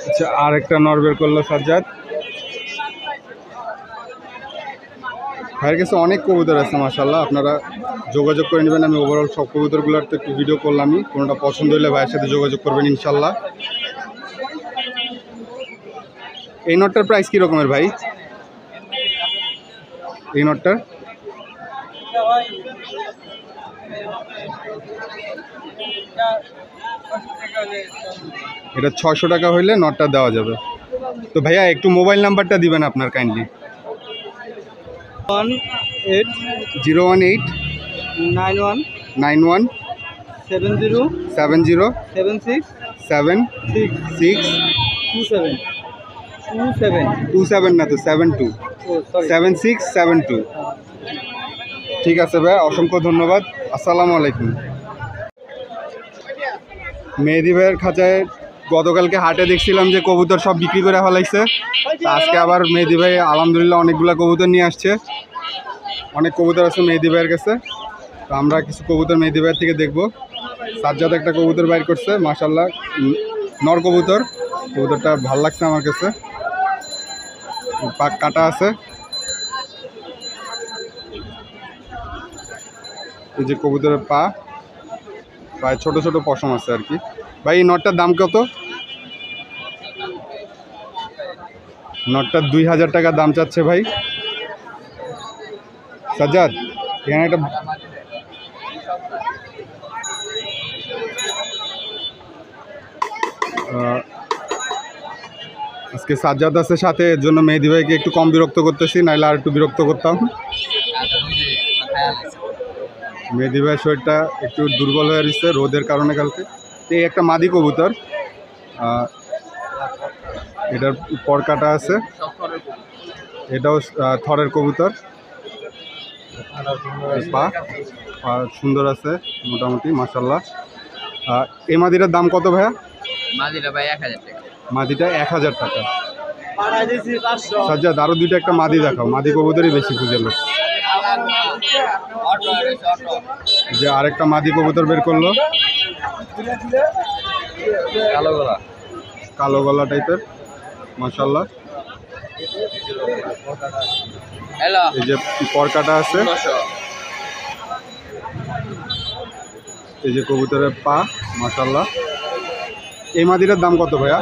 [SPEAKER 1] আচ্ছা, আর একটা নর বের করলো সাজ্জাদ। ভাইয়ের কাছে অনেক কবুতর আছে মাশাআল্লাহ, আপনারা যোগাযোগ করে নেবেন। আমি ওভারঅল সব কবুতরগুলোর তো একটু ভিডিও করলামই, কোনোটা পছন্দ হলে ভাইয়ের সাথে যোগাযোগ করবেন ইনশাল্লাহ। এই নটটার প্রাইস কী রকমের ভাই? এই নটটার এটা 600 টাকা হইলে নটটা দেওয়া যাবে। তো ভাইয়া একটু মোবাইল নাম্বারটা দিবেন আপনার কাইন্ডলি। 018
[SPEAKER 2] 91
[SPEAKER 1] 91
[SPEAKER 2] 70
[SPEAKER 1] 70
[SPEAKER 2] 76
[SPEAKER 1] 76
[SPEAKER 2] 27 27
[SPEAKER 1] 27 না তো 72 7672। ঠিক আছে ভাই, অসংখ্য ধন্যবাদ। আসসালামু আলাইকুম। মেহেদি ভাইয়ের খাঁচায় গতকালকে হাটে দেখছিলাম যে কবুতর সব বিক্রি করে ফেলাইছে। আজকে আবার মেহেদি ভাই আলহামদুলিল্লাহ অনেকগুলো কবুতর নিয়ে আসছে। অনেক কবুতর আছে মেহেদি ভাইয়ের কাছে, তো আমরা কিছু কবুতর মেহেদি ভাইয়ের থেকে দেখবো। সাজ্জাদ একটা কবুতর বাইর করছে মাশাআল্লাহ, নর কবুতর। কবুতরটা ভাল লাগছে আমার কাছে, পাক কাটা আছে। এই যে কবুতরের পা, পায়ে ছোট ছোট পশম আছে আর কি। ভাই এই নটটার দাম কত? নটটার 2000 টাকা দাম চাচ্ছে ভাই সাজ্জাদ। এখানে একটা আজকে সাজ্জাদ আছে সাথে, এর জন্য মেহেদি ভাইকে একটু কম বিরক্ত করতেছি, নাইলে আর একটু বিরক্ত করতাম। মেহেদি ভাইয়ের শরীরটা একটু দুর্বল হয়ে রয়েছে রোদের কারণে কালকে। এই একটা মাদি কবুতর, এটার পর কাটা আছে। এটাও থরের কবুতর, পা সুন্দর আছে মোটামুটি মাশাআল্লাহ। এই মাদিটার দাম কত ভাইয়া?
[SPEAKER 2] মাদিটা ভাই 1000 টাকা।
[SPEAKER 1] মাদিটা 1000 টাকা। সাজ্জাদ আরো দুইটা একটা মাদি দেখাও, মাদি কবুতরই বেশি খুঁজে লোক। যে আরেকটা মাদি কবুতর বের করলো, কালো গলা টাইপের মাশাআল্লাহ। এই যে পরকাটা আছে, এই যে কবুতরের পা মাশাআল্লাহ। এই মাদিটার দাম কত ভাইয়া?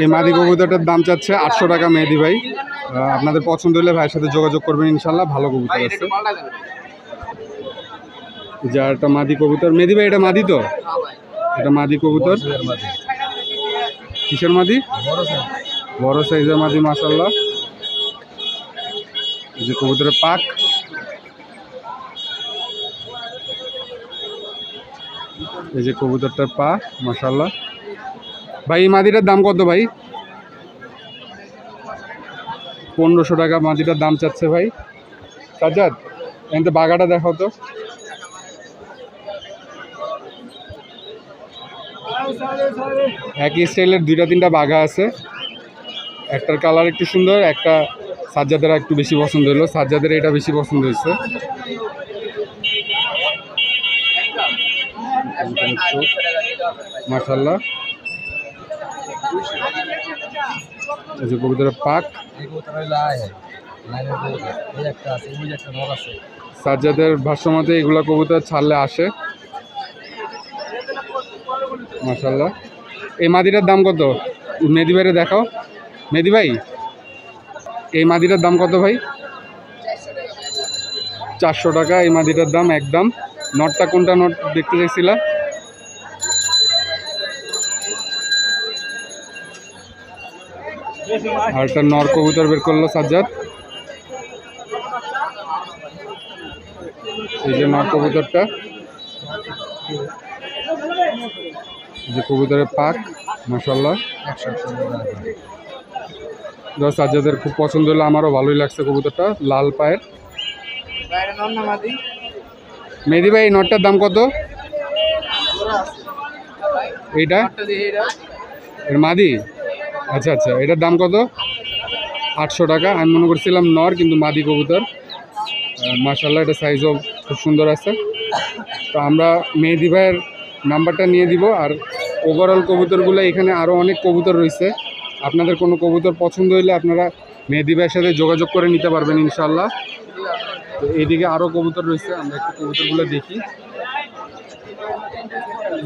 [SPEAKER 1] এই মাদি কবুতরটার দাম চাচ্ছে 800 টাকা মেহেদি ভাই। আপনাদের পছন্দ হলে ভাইয়ের সাথে যোগাযোগ করবেন ইনশাল্লাহ, ভালো কবুতর আছে। যা একটা মাদি কবুতর, মেহেদি ভাই এটা মাদি তো? এটা মাদি কবুতর। কিসের মাদি? বড় সাইজের মাদি মাশাআল্লাহ। এই যে কবুতরের পাক, এই যে কবুতরটার পা মাশাআল্লাহ। ভাই এই মাদিটার দাম কত ভাই? 1500 টাকা মাদিটার দাম চাচ্ছে ভাই। সাজ্জাদ এখানে বাগাটা দেখাও তো। একই স্টাইলের 2-3টা বাঘা আছে, একটার কালার একটু সুন্দর, একটা সাজ্জাদের একটু বেশি পছন্দ হলো, সাজ্জাদের এটা বেশি পছন্দ হয়েছে। মাশাআল্লাহ, এই যে কবুতরের পাক, সাজ্জাদের ভাষ্যমতে এগুলা কবুতর ছাড়লে আসে মাশাআল্লাহ। এই মাদিটার দাম কত? মেহেদি ভাইরে দেখাও। মেহেদি ভাই এই মাদিটার দাম কত ভাই? 400 টাকা এই মাদিটার দাম একদম। নটটা কোনটা নট দেখতে চাইছিলা? আর একটা নর কবুতর বের করলো সাজ্জাদ, এই যে নর কবুতরটা, যে কবুতরের পাক মাশাআল্লাহ। সাজ্জাদের খুব পছন্দ হলো, আমারও ভালোই লাগছে কবুতরটা, লাল পায়ের। মেহেদি ভাই এই নটটার দাম কত? এইটা এর মাদি? আচ্ছা আচ্ছা, এটার দাম কত? 800 টাকা। আমি মনে করছিলাম নর, কিন্তু মাদি কবুতর মাশাআল্লাহ। এটা সাইজও খুব সুন্দর আছে। তো আমরা মেহেদি ভাইয়ের নাম্বারটা নিয়ে দিব। আর ওভারঅল কবুতরগুলো এখানে আরও অনেক কবুতর রয়েছে, আপনাদের কোনো কবুতর পছন্দ হইলে আপনারা মেহেদি ভাইয়ের সাথে যোগাযোগ করে নিতে পারবেন ইনশাআল্লাহ। তো এইদিকে আরও কবুতর রয়েছে, আমরা একটু কবুতরগুলো দেখি।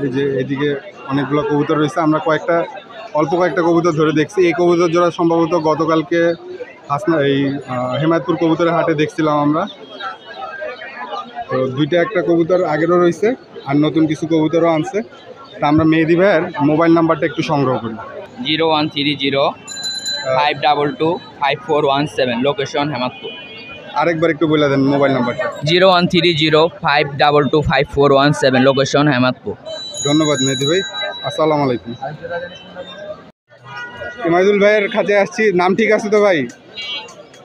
[SPEAKER 1] এই যে এদিকে অনেকগুলো কবুতর রয়েছে, আমরা অল্প কয়েকটা কবুতর ধরে দেখছি। এই কবুতর জোড়া সম্ভবত গতকালকে এই হেমায়তপুর কবুতরের হাটে দেখছিলাম আমরা। তো দুইটা একটা কবুতর আগেরও রয়েছে, আর নতুন কিছু কবুতরও আনছে। তা আমরা মেহেদি ভাইয়ের মোবাইল নাম্বারটা একটু সংগ্রহ করি।
[SPEAKER 4] 0130-522-5417, লোকেশন হেমায়তপুর।
[SPEAKER 1] আরেকবার একটু বলে দেন মোবাইল নাম্বারটা।
[SPEAKER 4] 0130-522-5417, লোকেশন হেমায়তপুর।
[SPEAKER 1] ধন্যবাদ মেহেদি ভাই, আসসালামু আলাইকুম। ইমাদুল ভাইয়ের খাঁচায় আসছি, নাম ঠিক আছে তো ভাই?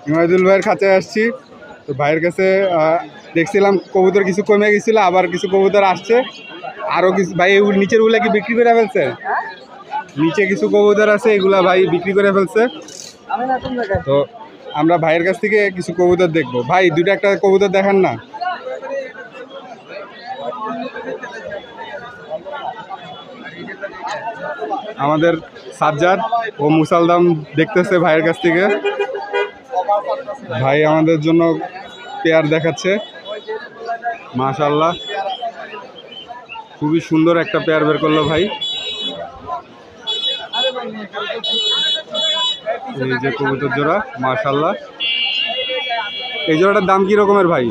[SPEAKER 1] ইমাদুল ভাইয়ের খাঁচায় আসছি। তো ভাইয়ের কাছে দেখছিলাম কবুতর কিছু কমে গেছিলো, আবার কিছু কবুতর আসছে, আরও কিছু। ভাই নিচের গুলা কি বিক্রি করে ফেলছে? নিচে কিছু কবুতর আছে, এগুলা ভাই বিক্রি করে ফেলছে। তো আমরা ভাইয়ের কাছ থেকে কিছু কবুতর দেখবো। ভাই দুইটা একটা কবুতর দেখান না। আমাদের সাজ্জাদ ও মুসালদাম দেখতেছে ভাইয়ের কাছ থেকে। ভাই আমাদের জন্য পেয়ার দেখাচ্ছে মাশাআল্লাহ, খুবই সুন্দর একটা পেয়ার বের করলো ভাই। এই যে কবুতর জোড়া মাশাআল্লাহ। এই জোড়াটার দাম কি রকমের ভাই?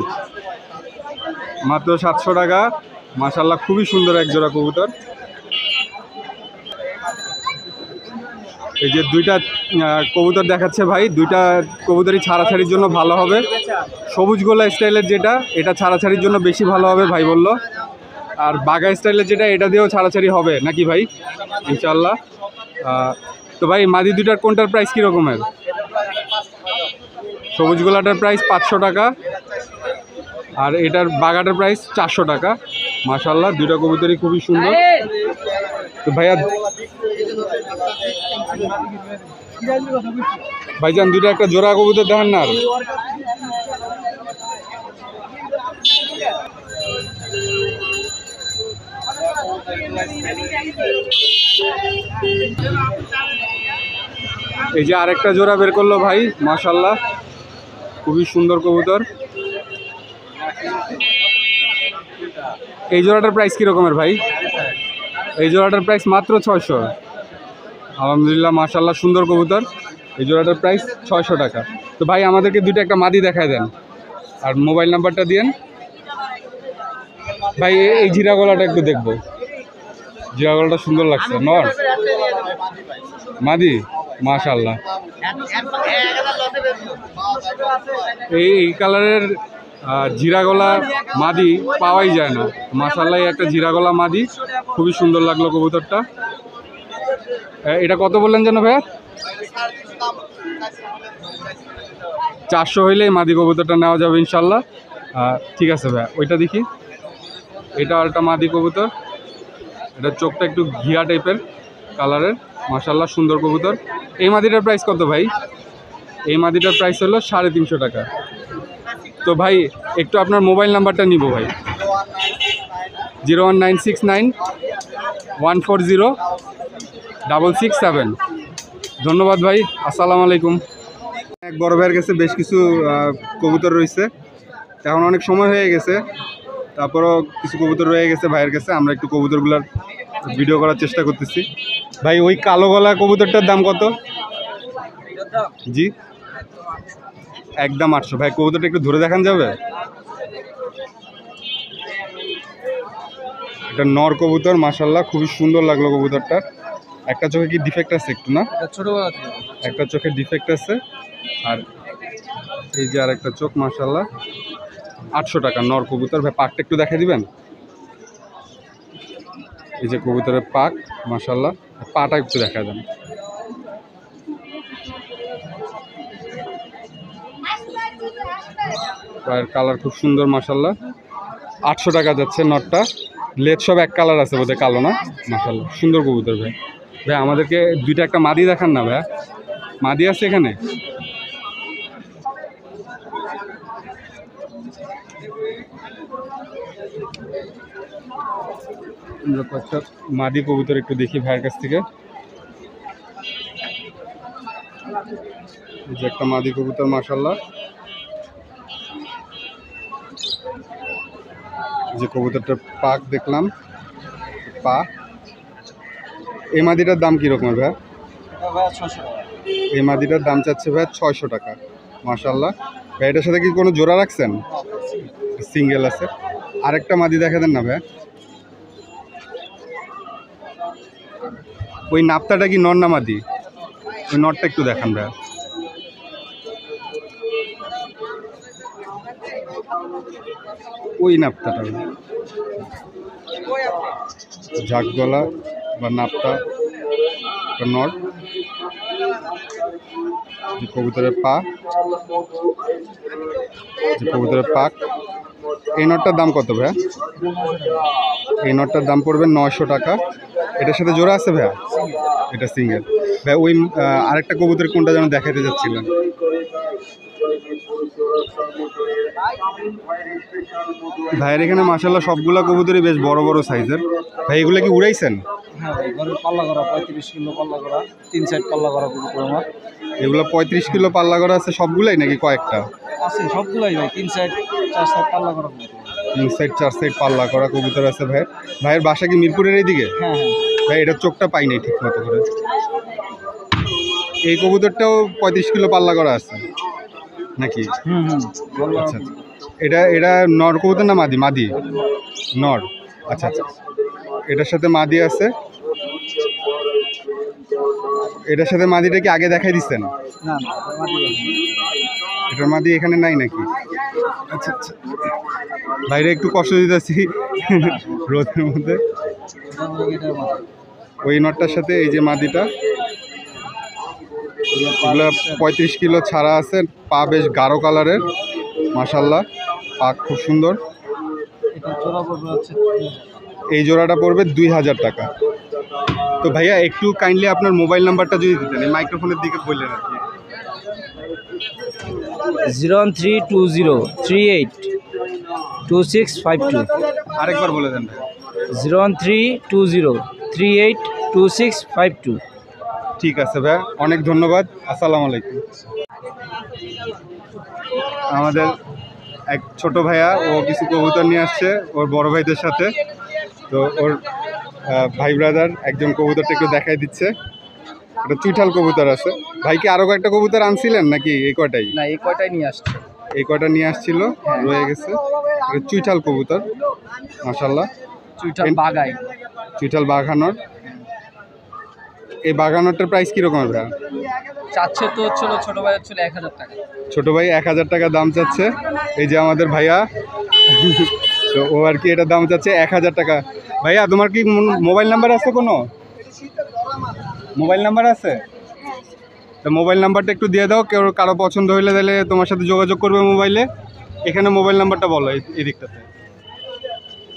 [SPEAKER 1] মাত্র 700 টাকা মাশাআল্লাহ, খুবই সুন্দর এক জোড়া কবুতর। এই যে দুইটা কবুতর দেখাচ্ছে ভাই, দুইটা কবুতরই ছাড়াছাড়ির জন্য ভালো হবে। সবুজ গোলা স্টাইলের যেটা, এটা ছাড়াছাড়ির জন্য বেশি ভালো হবে ভাই বললো। আর বাঘা স্টাইলের যেটা, এটা দিয়েও ছাড়াছাড়ি হবে নাকি ভাই ইনশাআল্লাহ। তো ভাই মাদি দুইটার কোনটার প্রাইস কী রকমের? সবুজ গোলাটার প্রাইস 500 টাকা, আর এটার বাঘাটার প্রাইস 400 টাকা মাশাআল্লাহ। দুইটা কবুতরই খুবই সুন্দর। তো ভাইয়া ভাইজান দুইটা একটা জোড়া কবুতর দেখান না। আর এই যে আরেকটা জোড়া বের করলো ভাই মাশাআল্লাহ, খুবই সুন্দর কবুতর। এই জোড়াটার প্রাইস কি রকমের ভাই? এই জোড়াটার প্রাইস মাত্র 600। আলহামদুলিল্লাহ মাশাআল্লাহ সুন্দর কবুতর। এই জোড়াটার প্রাইস 600 টাকা। তো ভাই আমাদেরকে দুইটা একটা মাদি দেখায় দেন আর মোবাইল নাম্বারটা দিয়েন। ভাই এই জিরা গলাটা একটু দেখবো, জিরা গলাটা সুন্দর লাগছে। নর মাদি মাশাআল্লাহ। এই কালারের জিরা গলা মাদি পাওয়াই যায় না। মাশাআল্লাহ একটা জিরা গলা মাদি, খুবই সুন্দর লাগলো কবুতরটা। এটা কত বললেন যেন ভাইয়া? 400 হইলে মাদি কবুতরটা নেওয়া যাবে ইনশাল্লাহ। ঠিক আছে ভাইয়া, ওইটা দেখি। এটা আর একটা মাদি কবুতর, এটা চোখটা একটু ঘিয়া টাইপের কালারের, মাশাআল্লাহ সুন্দর কবুতর। এই মাদিটার প্রাইস কত ভাই? এই মাদিটার প্রাইস হলো 350 টাকা। তো ভাই একটু আপনার মোবাইল নাম্বারটা নিব ভাই। 01969140667। ধন্যবাদ ভাই, আসসালামু আলাইকুম। এক বড় ভাইয়ের কাছে বেশ কিছু কবুতর রয়েছে, এখন অনেক সময় হয়ে গেছে, তারপরও কিছু কবুতর রয়ে গেছে ভাইয়ের কাছে। আমরা একটু কবুতরগুলোর ভিডিও করার চেষ্টা করতেছি। ভাই ওই কালো গলা কবুতরটার দাম কত? জি একদম 800। ভাই কবুতরটা একটু ধরে দেখান যাবে? এটা নর কবুতর, মাশাআল্লাহ খুবই সুন্দর লাগলো কবুতরটা। একটা চোখে কি ডিফেক্ট আছে একটু না? একটা চোখে ডিফেক্ট আছে। আর এই যে আর একটা চোখ, মাশাআল্লাহ 800 টাকা নর কবুতর। ভাই পাকটা একটু দেখাই দিবেন? এই যে কবুতরের পাক, মাশাআল্লাহ পাটা একটু দেখা দেন। পায়ের কালার খুব সুন্দর, মাশাআল্লাহ 800 টাকা যাচ্ছে নটটা। লেজ সব এক কালার আছে বোধহয়, কালো না? মাশাআল্লাহ সুন্দর কবুতর। ভাই ভাই আমাদেরকে দুইটা একটা মাদি দেখান না ভাই। মাদি আছে এখানে? মাদি কবুতর একটু দেখি ভাইয়ের কাছ থেকে। এই যে একটা মাদি কবুতর, মাশাআল্লাহ। যে কবুতরটার পাক দেখলাম, পা। এই মাদিটার দাম কিরকম ভাই? এই মাদিটার দাম চাচ্ছে ভাই 600 টাকা। মাশাআল্লাহ ভাই, এটার সাথে কি কোনো জোড়া রাখছেন? সিঙ্গেল আছে। আরেকটা মাদি দেখা দেন না ভাই। ওই নাপ্তাটা কি নর না মাদি? ওই নরটা একটু দেখান ভাই। ওই নাপ্তাটা ঝাঁক গলা বা নাপ্তা নর। যে কবুতরের পা, যে কবুতরের পাক। এই নটটার দাম কত ভাইয়া? এই নটটার দাম পড়বে 900 টাকা। এটার সাথে জোড়া আছে ভাইয়া? এটা সিঙ্গেল। ভাই ওই আরেকটা কবুতর কোনটা যেন দেখাতে যাচ্ছিলেন? ভাইয়ের এখানে মাশাআল্লাহ সবগুলা কবুতরই বেশ বড় বড় সাইজের। ভাই এগুলো কি উড়াইছেন?
[SPEAKER 3] হ্যাঁ ভাই, ঘরের পাল্লা করা 35 কিলো পাল্লা করা, 3 সাইড পাল্লা করা কবুতর আমার।
[SPEAKER 1] এগুলো 35 কিলো পাল্লা করা আছে সবগুলাই নাকি কয়েকটা?
[SPEAKER 3] আছে সবগুলাই ভাই, 3 সাইড 4 সাইড পাল্লা করা কবুতর।
[SPEAKER 1] 3 সাইড 4 সাইড পাল্লা করা কবুতর আছে ভাইয়ের। ভাইয়ের বাসা কি মিরপুরের এইদিকে?
[SPEAKER 3] হ্যাঁ হ্যাঁ
[SPEAKER 1] ভাই এটার চোখটা পাই নাই ঠিক মতো করে। এই কবুতরটাও 35 কিলো পাল্লা করা আছে নাকি? আচ্ছা, এটা নর কবুতর না মাদি? মাদি নর। আচ্ছা আচ্ছা, এটার সাথে মাদি আছে। এটার সাথে মাদিটা কি আগে দেখাই দিচ্ছেন?
[SPEAKER 3] না না,
[SPEAKER 1] এটার মাদি এখানে নাই নাকি? আচ্ছা আচ্ছা, বাইরে একটু কষ্ট দিতেছি রোদের মধ্যে। ওই নটটার সাথে এই যে মাদিটা, এগুলো 35 কিলো ছাড়া আছে। পা বেশ গাঢ় কালারের, মাশাআল্লাহ পাক খুব সুন্দর। এই জোড়াটা পড়বে 2000 টাকা। তো ভাইয়া একটু কাইন্ডলি আপনার মোবাইল নাম্বারটা যদি দিতেন, এই মাইক্রোফোনের দিকে বললেন আর কি।
[SPEAKER 5] 01320382652।
[SPEAKER 1] আরেকবার বলে দেন ভাই।
[SPEAKER 5] 01320382652।
[SPEAKER 1] ঠিক আছে ভাই, অনেক ধন্যবাদ, আসসালামু আলাইকুম। আমাদের এক ছোট ভাইয়া, ও কিছু কবুতর নিয়ে আসছে ওর বড় ভাইদের সাথে। তো ওর ভাই ব্রাদার একজন কবুতরটা একটু দেখাই দিচ্ছে। একটা চুইঠাল কবুতর আছে। ভাই কি আরো কয়েকটা কবুতর আনছিলেন নাকি এই কয়টাই?
[SPEAKER 3] না এই কয়টাই নিয়ে আসছে।
[SPEAKER 1] এই কয়টা নিয়ে আসছিল, রয়ে গেছে। এটা চুইঠাল কবুতর মাশাআল্লাহ,
[SPEAKER 3] চুইঠাল বাগাই।
[SPEAKER 1] চুইঠাল বাঘানোর। এই বাঘানোরটার প্রাইস কিরকম ভাইয়া?
[SPEAKER 3] চাচ্ছে তো হচ্ছিল ছোট ভাই হচ্ছিল 1000 টাকা।
[SPEAKER 1] ছোট ভাই 1000 টাকা দাম চাচ্ছে। এই যে আমাদের ভাইয়া, তো ও আর কি এটা দাম চাচ্ছে 1000 টাকা। ভাইয়া তোমার কি মোবাইল নাম্বার আছে কোনো? মোবাইল নাম্বার আছে? তো মোবাইল নাম্বারটা একটু দিয়ে দাও, কেউ কারো পছন্দ হইলে তাহলে তোমার সাথে যোগাযোগ করবে মোবাইলে। এখানে মোবাইল নাম্বারটা বলো এই দিকটাতে।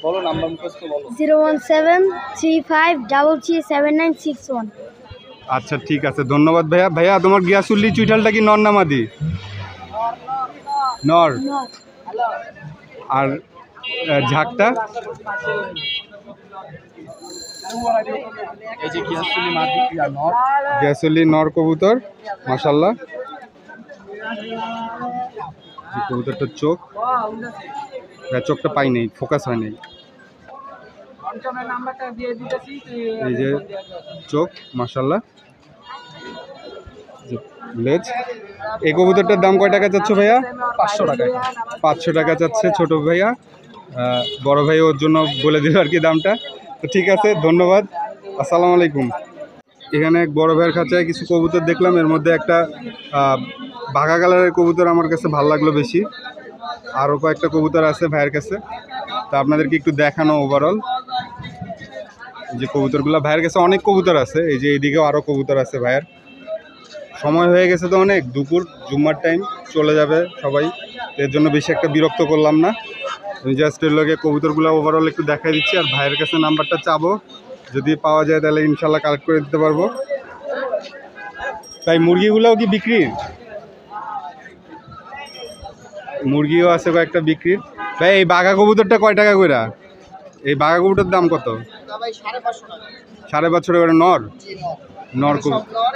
[SPEAKER 3] বলো নাম্বার মুখস্থ বলো।
[SPEAKER 5] 01735337961।
[SPEAKER 1] আচ্ছা ঠিক আছে, ধন্যবাদ ভাইয়া। ভাইয়া তোমার গিয়াসুল্লি চুইঠালটা কি নর না মাদি? নর। আর ঝাঁকটা?
[SPEAKER 3] এই যে গিয়াসুলি মাদি নর।
[SPEAKER 1] গিয়াসুল্লি নর কবুতর মাশাআল্লাহ। এই কবুতরটার চোখ, চোখটা পাই নাই, ফোকাস হয় নাই। এই যে চোখ মাশাআল্লাহ, লেজ। এই কবুতরটার দাম কয় টাকা চাচ্ছ ভাইয়া?
[SPEAKER 3] 500 টাকা।
[SPEAKER 1] 500 টাকা চাচ্ছে ছোট ভাইয়া। বড় ভাই ওর জন্য বলে দিল আর কি দামটা। তো ঠিক আছে, ধন্যবাদ। আসসালামু আলাইকুম। এখানে এক বড় ভাইয়ের খাঁচায় কিছু কবুতর দেখলাম, এর মধ্যে একটা বাঘা কালারের কবুতর আমার কাছে ভালো লাগলো বেশি। আরও কয়েকটা কবুতর আছে ভাইয়ের কাছে, তা আপনাদেরকে একটু দেখানো ওভারঅল যে কবুতরগুলো ভাইয়ের কাছে। অনেক কবুতর আছে, এই যে এইদিকেও আরও কবুতর আছে ভাইয়ের। সময় হয়ে গেছে তো অনেক, দুপুর জুম্মার টাইম, চলে যাবে সবাই, এর জন্য বেশি একটা বিরক্ত করলাম না। আমি জাস্ট এর লগে কবুতরগুলো ওভারঅল একটু দেখাই দিচ্ছি, আর ভাইয়ের কাছে নাম্বারটা চাবো, যদি পাওয়া যায় তাহলে ইনশাল্লাহ কালেক্ট করে দিতে পারবো। তাই মুরগিগুলোও কি বিক্রির? মুরগিও আছে কয়েকটা বিক্রির। ভাই এই বাঘা কবুতরটা কয় টাকা কইরা? এই বাঘা কবুতরের দাম কত? 550 টাকা করে নর। নর কবুতর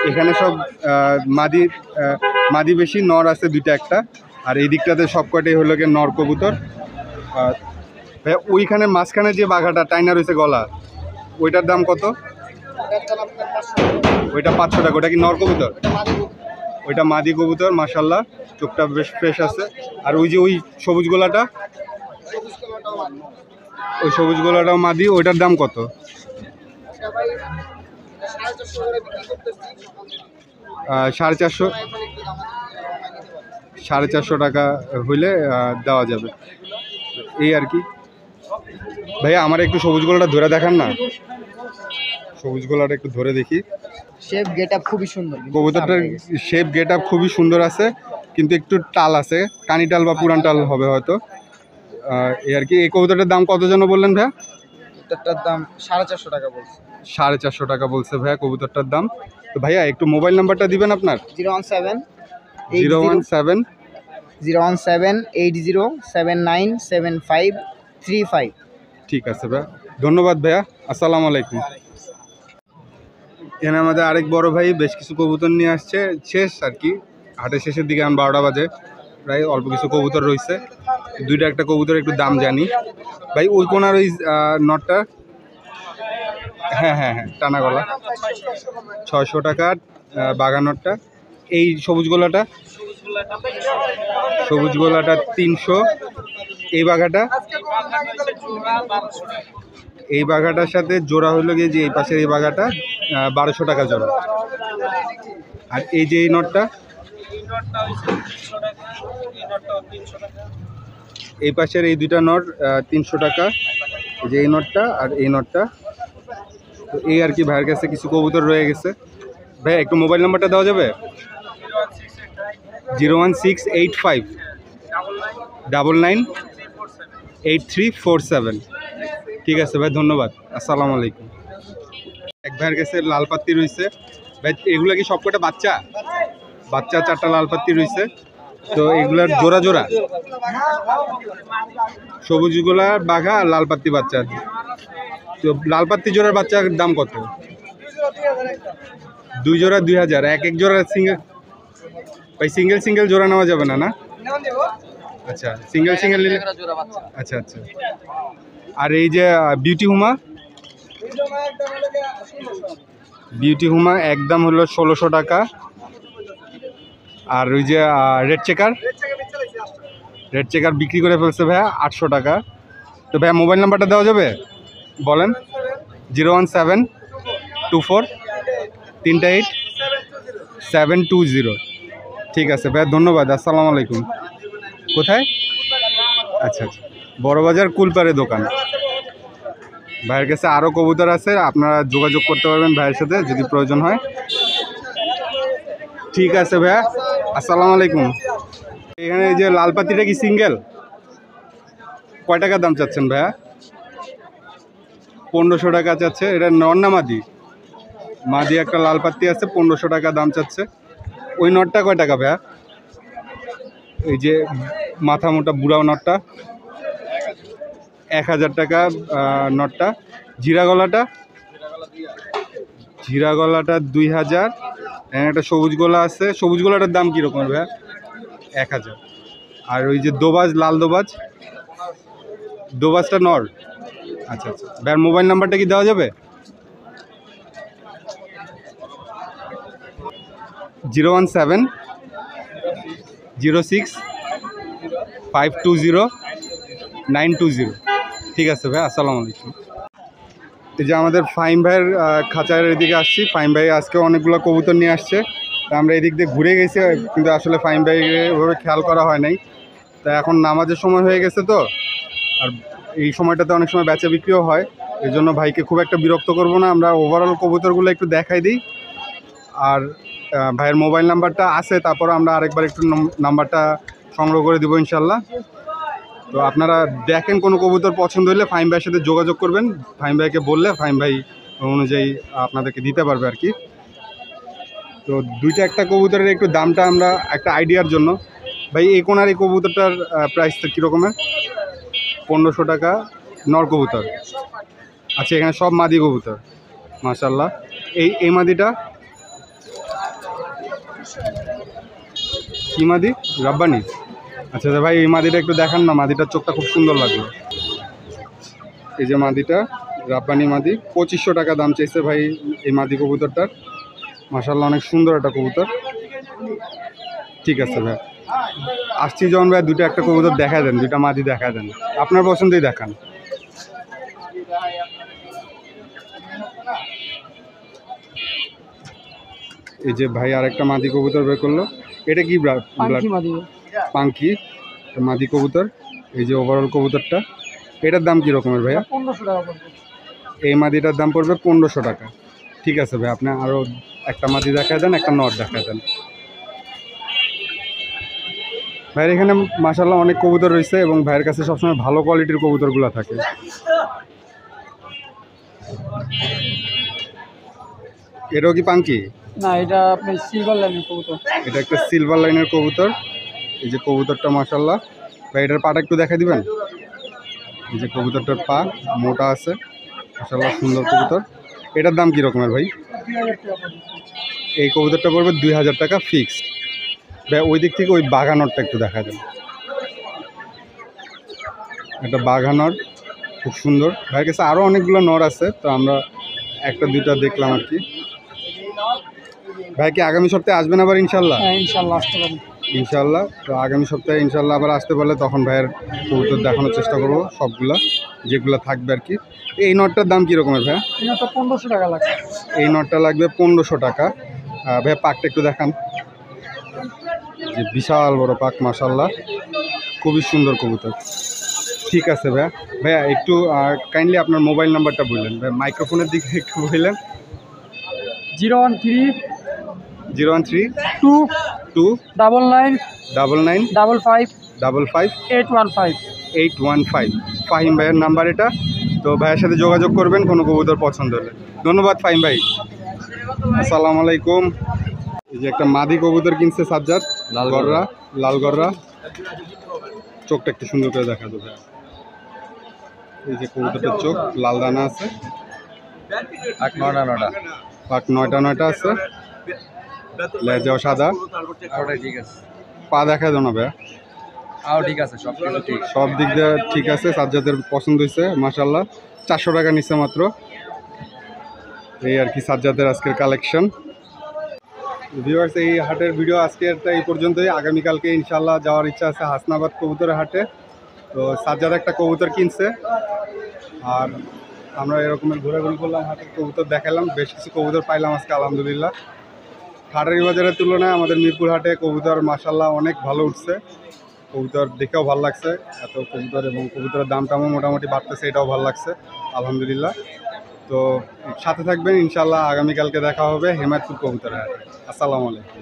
[SPEAKER 1] এখানে সব মাদি বেশি, নর আছে দুইটা একটা। আর এই দিকটাতে সব কয়টাই হলো গিয়ে নর কবুতর। ভাইয়া ওইখানে মাঝখানে যে বাঘাটা টাইনা রয়েছে গলা, ওইটার দাম কত? ওইটা 500 টাকা। ওটা কি নর কবুতর? ওইটা মাদি কবুতর মাশাআল্লাহ, চোখটা বেশ ফ্রেশ আছে। আর ওই যে ওই সবুজ গোলাটা, ওই সবুজ গোলাটাও মাদি। ওইটার দাম কত? 450 টাকা হইলে দেওয়া যাবে, এই আর কি। ভাইয়া আমার একটু সবুজ গোলাটা ধরে দেখান না, সবুজ গোলাটা একটু ধরে দেখি।
[SPEAKER 3] শেপ গেটআপ খুবই সুন্দর।
[SPEAKER 1] কবুতরটার শেপ গেটআপ খুবই সুন্দর আছে, কিন্তু একটু টাল আছে, কানি টাল বা পুরান টাল হবে হয়তো, এই আর কি। এই কবুতরটার দাম কত যেন বললেন ভাইয়া?
[SPEAKER 3] এটার দাম 450 টাকা বলছে।
[SPEAKER 1] 450 টাকা বলছে ভাইয়া কবুতরটার দাম। তো ভাইয়া একটু মোবাইল নাম্বারটা দিবেন আপনার?
[SPEAKER 3] 01780797535।
[SPEAKER 1] ঠিক আছে ভাইয়া, ধন্যবাদ ভাইয়া। আসসালামু আলাইকুম। এখানে আমাদের আরেক বড় ভাই বেশ কিছু কবুতর নিয়ে আসছে, শেষ আর কি, হাটের শেষের দিকে, এখন 12টা বাজে, প্রায় অল্প কিছু কবুতর রয়েছে। দুইটা একটা কবুতর একটু দাম জানি ভাই। ওই কোনার ওই নটটা, হ্যাঁ হ্যাঁ হ্যাঁ, টানা গলা 600 টাকা বাগানরটা। এই সবুজ গোলাটা, সবুজ গোলাটা 300। এই বাঘাটা, এই বাঘাটার সাথে জোড়া হইলো গিয়ে যে এই পাশের এই বাঘাটা 1200 টাকা জোড়া। আর এই যে এই নটটা, এই পাশের এই দুইটা নট 300 টাকা, এই যে এই নটটা আর এই নটটা। তো এই আর কি, ভাইয়ের কাছে কিছু কবুতর রয়ে গেছে। ভাই একটু মোবাইল নাম্বারটা দেওয়া যাবে? 01685998347। ঠিক আছে ভাই, ধন্যবাদ। আসসালামু আলাইকুম। এক ভাইয়ের কাছে লাল পাত্তি রয়েছে ভাই, এগুলা কি সবকটা বাচ্চা? বাচ্চা 4টা লাল পাত্তি রয়েছে। তো এগুলার জোড়া জোড়া, সবুজগুলা বাঘা আর লাল পাত্তি বাচ্চা। তো লাল পাত্তি জোড়ার বাচ্চার দাম কত? 2 জোড়া 2000। এক এক জোড়া সিঙ্গেল ভাই, সিঙ্গেল সিঙ্গেল জোড়া নেওয়া যাবে না? না আচ্ছা, সিঙ্গেল সিঙ্গেল নিলে। আচ্ছা আচ্ছা। আর এই যে বিউটি হুমা, বিউটি হুমা একদম হলো 1600 টাকা। আর ওই যে রেড চেকার বিক্রি করে ফেলছে ভাইয়া 800 টাকা। তো ভাইয়া মোবাইল নাম্বারটা দেওয়া যাবে, বলেন। 0172438 720। ঠিক আছে ভাইয়া, ধন্যবাদ। আসসালামু আলাইকুম। কোথায়? আচ্ছা আচ্ছা, বড়বাজার কুলপাড়ে দোকান। ভাইয়ের কাছে আরও কবুতর আছে, আপনারা যোগাযোগ করতে পারবেন ভাইয়ের সাথে যদি প্রয়োজন হয়। ঠিক আছে ভাইয়া, আসসালামু আলাইকুম। এখানে এই যে লাল পাতিটা কি সিঙ্গেল? কয় টাকা দাম চাচ্ছেন ভাইয়া? 1500 টাকা চাচ্ছে। এটা নর না মাদি? মাদি একটা লাল পাতি আছে, 1500 টাকা দাম চাচ্ছে। ওই নটটা কয় টাকা ভাইয়া? এই যে মাথা মোটা বুড়া নটটা 1000 টাকা নটটা। জিরা গলাটা 2000। একটা সবুজ গলা আছে, সবুজ গলাটার দাম কীরকম ভাইয়া? 1000। আর ওই যে লাল দোবাজটা নর। আচ্ছা আচ্ছা ভাইয়ার মোবাইল নাম্বারটা কি দেওয়া যাবে? 01706520920। ঠিক আছে ভাই, আসসালামু আলাইকুম। এই যে আমাদের ফাহিম ভাইয়ের খাঁচার এদিকে আসছি। ফাহিম ভাই আজকে অনেকগুলো কবুতর নিয়ে আসছে, তা আমরা এদিক দিয়ে ঘুরে গেছি, কিন্তু আসলে ফাহিম ভাই ওভাবে খেয়াল করা হয় নাই। তা এখন নামাজের সময় হয়ে গেছে তো, আর এই সময়টাতে অনেক সময় বেচা বিক্রিও হয়, এই জন্য ভাইকে খুব একটা বিরক্ত করব না। আমরা ওভারঅল কবুতরগুলো একটু দেখাই দিই। আর ভাইয়ের মোবাইল নাম্বারটা আছে, তারপর আমরা আরেকবার একটু নাম্বারটা সংগ্রহ করে দেবো ইনশাল্লাহ। তো আপনারা দেখেন কোনো কবুতর পছন্দ হলে ফাহিম ভাইয়ের সাথে যোগাযোগ করবেন। ফাহিম ভাইকে বললে ফাহিম ভাই অনুযায়ী আপনাদেরকে দিতে পারবে আর কি। তো একটা কবুতরের একটু দামটা আমরা একটা আইডিয়ার জন্য, ভাই এই কোনার এই কবুতরটার প্রাইসটা কীরকমের? 1500 টাকা নর কবুতর। আচ্ছা, এখানে সব মাদি কবুতর মাশাল্লাহ। এই মাদিটা কি মাদি? রাব্বানি। আচ্ছা ভাই, এই মাদিটা একটু দেখান না, মাদিটার চোখটা খুব সুন্দর লাগলো। এই যে মাদিটা রাব্বানি মাদি, 2500 টাকা দাম চাইছে ভাই এই মাদি কবুতরটার। মাশাল্লাহ, অনেক সুন্দর একটা কবুতর। ঠিক আছে ভাই, আসছি যখন ভাই একটা কবুতর দেখা দেন, 2টা মাদি দেখা দেন, আপনার পছন্দই দেখান। এই যে ভাই আরেকটা মাদি কবুতর বের করলো। এটা কি? পাঙ্কি মাদি কবুতর। এই যে ওভারঅল কবুতরটা, এটার দাম কি রকমের ভাইয়া?
[SPEAKER 3] 1500 টাকা।
[SPEAKER 1] এই মাদিটার দাম পড়বে 1500 টাকা। ঠিক আছে ভাই, আপনি আরও একটা মাদি দেখা দেন, একটা নট দেখা দেন। ভাইয়ের এখানে মাশাআল্লাহ অনেক কবুতর রয়েছে, এবং ভাইয়ের কাছে সবসময় ভালো কোয়ালিটির কবুতরগুলো থাকে। এটাও কি পাঙ্কি?
[SPEAKER 3] না, এটা আপনি সিলভার লাইনের কবুতর।
[SPEAKER 1] এটা একটা সিলভার লাইনের কবুতর। এই যে কবুতরটা মাশাআল্লাহ। ভাই এটার পাটা একটু দেখা দিবেন। এই যে কবুতরটার পা মোটা আছে মাশাআল্লাহ, সুন্দর কবুতর। এটার দাম কি রকমের ভাই? এই কবুতরটা পড়বে 2000 টাকা ফিক্সড। ভাই ওই দিক থেকে ওই বাঘানরটা একটু দেখা যাবে। একটা বাঘানর খুব সুন্দর। ভাইয়ের কাছে আরও অনেকগুলো নর আছে, তো আমরা 1-2টা দেখলাম আর কি। ভাই কি আগামী সপ্তাহে আসবেন আবার ইনশাল্লাহ?
[SPEAKER 3] ইনশাল্লাহ আসতে পারেন।
[SPEAKER 1] ইনশাল্লাহ। তো আগামী সপ্তাহে ইনশাল্লাহ আবার আসতে পারলে তখন ভাইয়ের কবুতর দেখানোর চেষ্টা করবো, সবগুলা যেগুলো থাকবে আর কি। এই নটটার দাম কী রকমের ভাইয়া?
[SPEAKER 3] এই নটটা 1500 টাকা লাগবে।
[SPEAKER 1] এই নটটা লাগবে 1500 টাকা। ভাইয়া পাকটা একটু দেখান। যে বিশাল বড় পাক মাশাল্লাহ, খুবই সুন্দর কবুতর। ঠিক আছে ভাইয়া। ভাইয়া একটু কাইন্ডলি আপনার মোবাইল নাম্বারটা বললেন ভাই, মাইক্রোফোনের দিকে একটু বললেন।
[SPEAKER 3] 013
[SPEAKER 1] 2
[SPEAKER 3] 99
[SPEAKER 1] 99
[SPEAKER 3] 55
[SPEAKER 1] 55
[SPEAKER 3] 815।
[SPEAKER 1] 815 ফাহিম ভাইয়ের নাম্বার এটা। তো ভাইয়ের সাথে যোগাযোগ করবেন কোনো কবুতর পছন্দ হলে। ধন্যবাদ ফাহিম ভাই, আসসালামু আলাইকুম। এই যে একটা মাদি কবুতর কিনছে সাজ্জাদ, লাল গররা। চোখটা একটু সুন্দর করে দেখা যাবে। এই যে কবুতরটার চোখ লাল দানা আছে, পাক 9টা আছে, লেজাও সাদা।
[SPEAKER 2] ঠিক আছে,
[SPEAKER 1] পা দেখা দাও না ভাইয়া।
[SPEAKER 2] ঠিক আছে, সব কিছু ঠিক।
[SPEAKER 1] সব দিক দিয়ে ঠিক আছে। সাজ্জাদের পছন্দ হয়েছে মাশাল্লাহ। 400 টাকা নিচ্ছে মাত্র। এই আর কি সাজ্জাদের আজকের কালেকশন। ভিউয়ার্স, এই হাটের ভিডিও আজকের এই পর্যন্তই। আগামীকালকে ইনশাল্লাহ যাওয়ার ইচ্ছা আছে হাসনাবাদ কবুতরের হাটে। তো সাজ্জাদ একটা কবুতর কিনছে, আর আমরা এরকমের ঘোরাঘুরি করলাম, হাটের কবুতর দেখালাম, বেশ কিছু কবুতর পাইলাম আজকে আলহামদুলিল্লাহ। হাটের বাজারের তুলনায় আমাদের মিরপুর হাটে কবুতর মাশাল্লাহ অনেক ভালো উঠছে, কবুতর দেখেও ভালো লাগছে এত কবুতর, এবং কবুতরের দামটাও মোটামুটি বাড়তেছে, এটাও ভালো লাগছে আলহামদুলিল্লাহ। তো সাথে থাকবেন ইনশাল্লাহ, আগামীকালকে দেখা হবে হেমায়তপুর কবুতরের হাটে। আসসালামু আলাইকুম।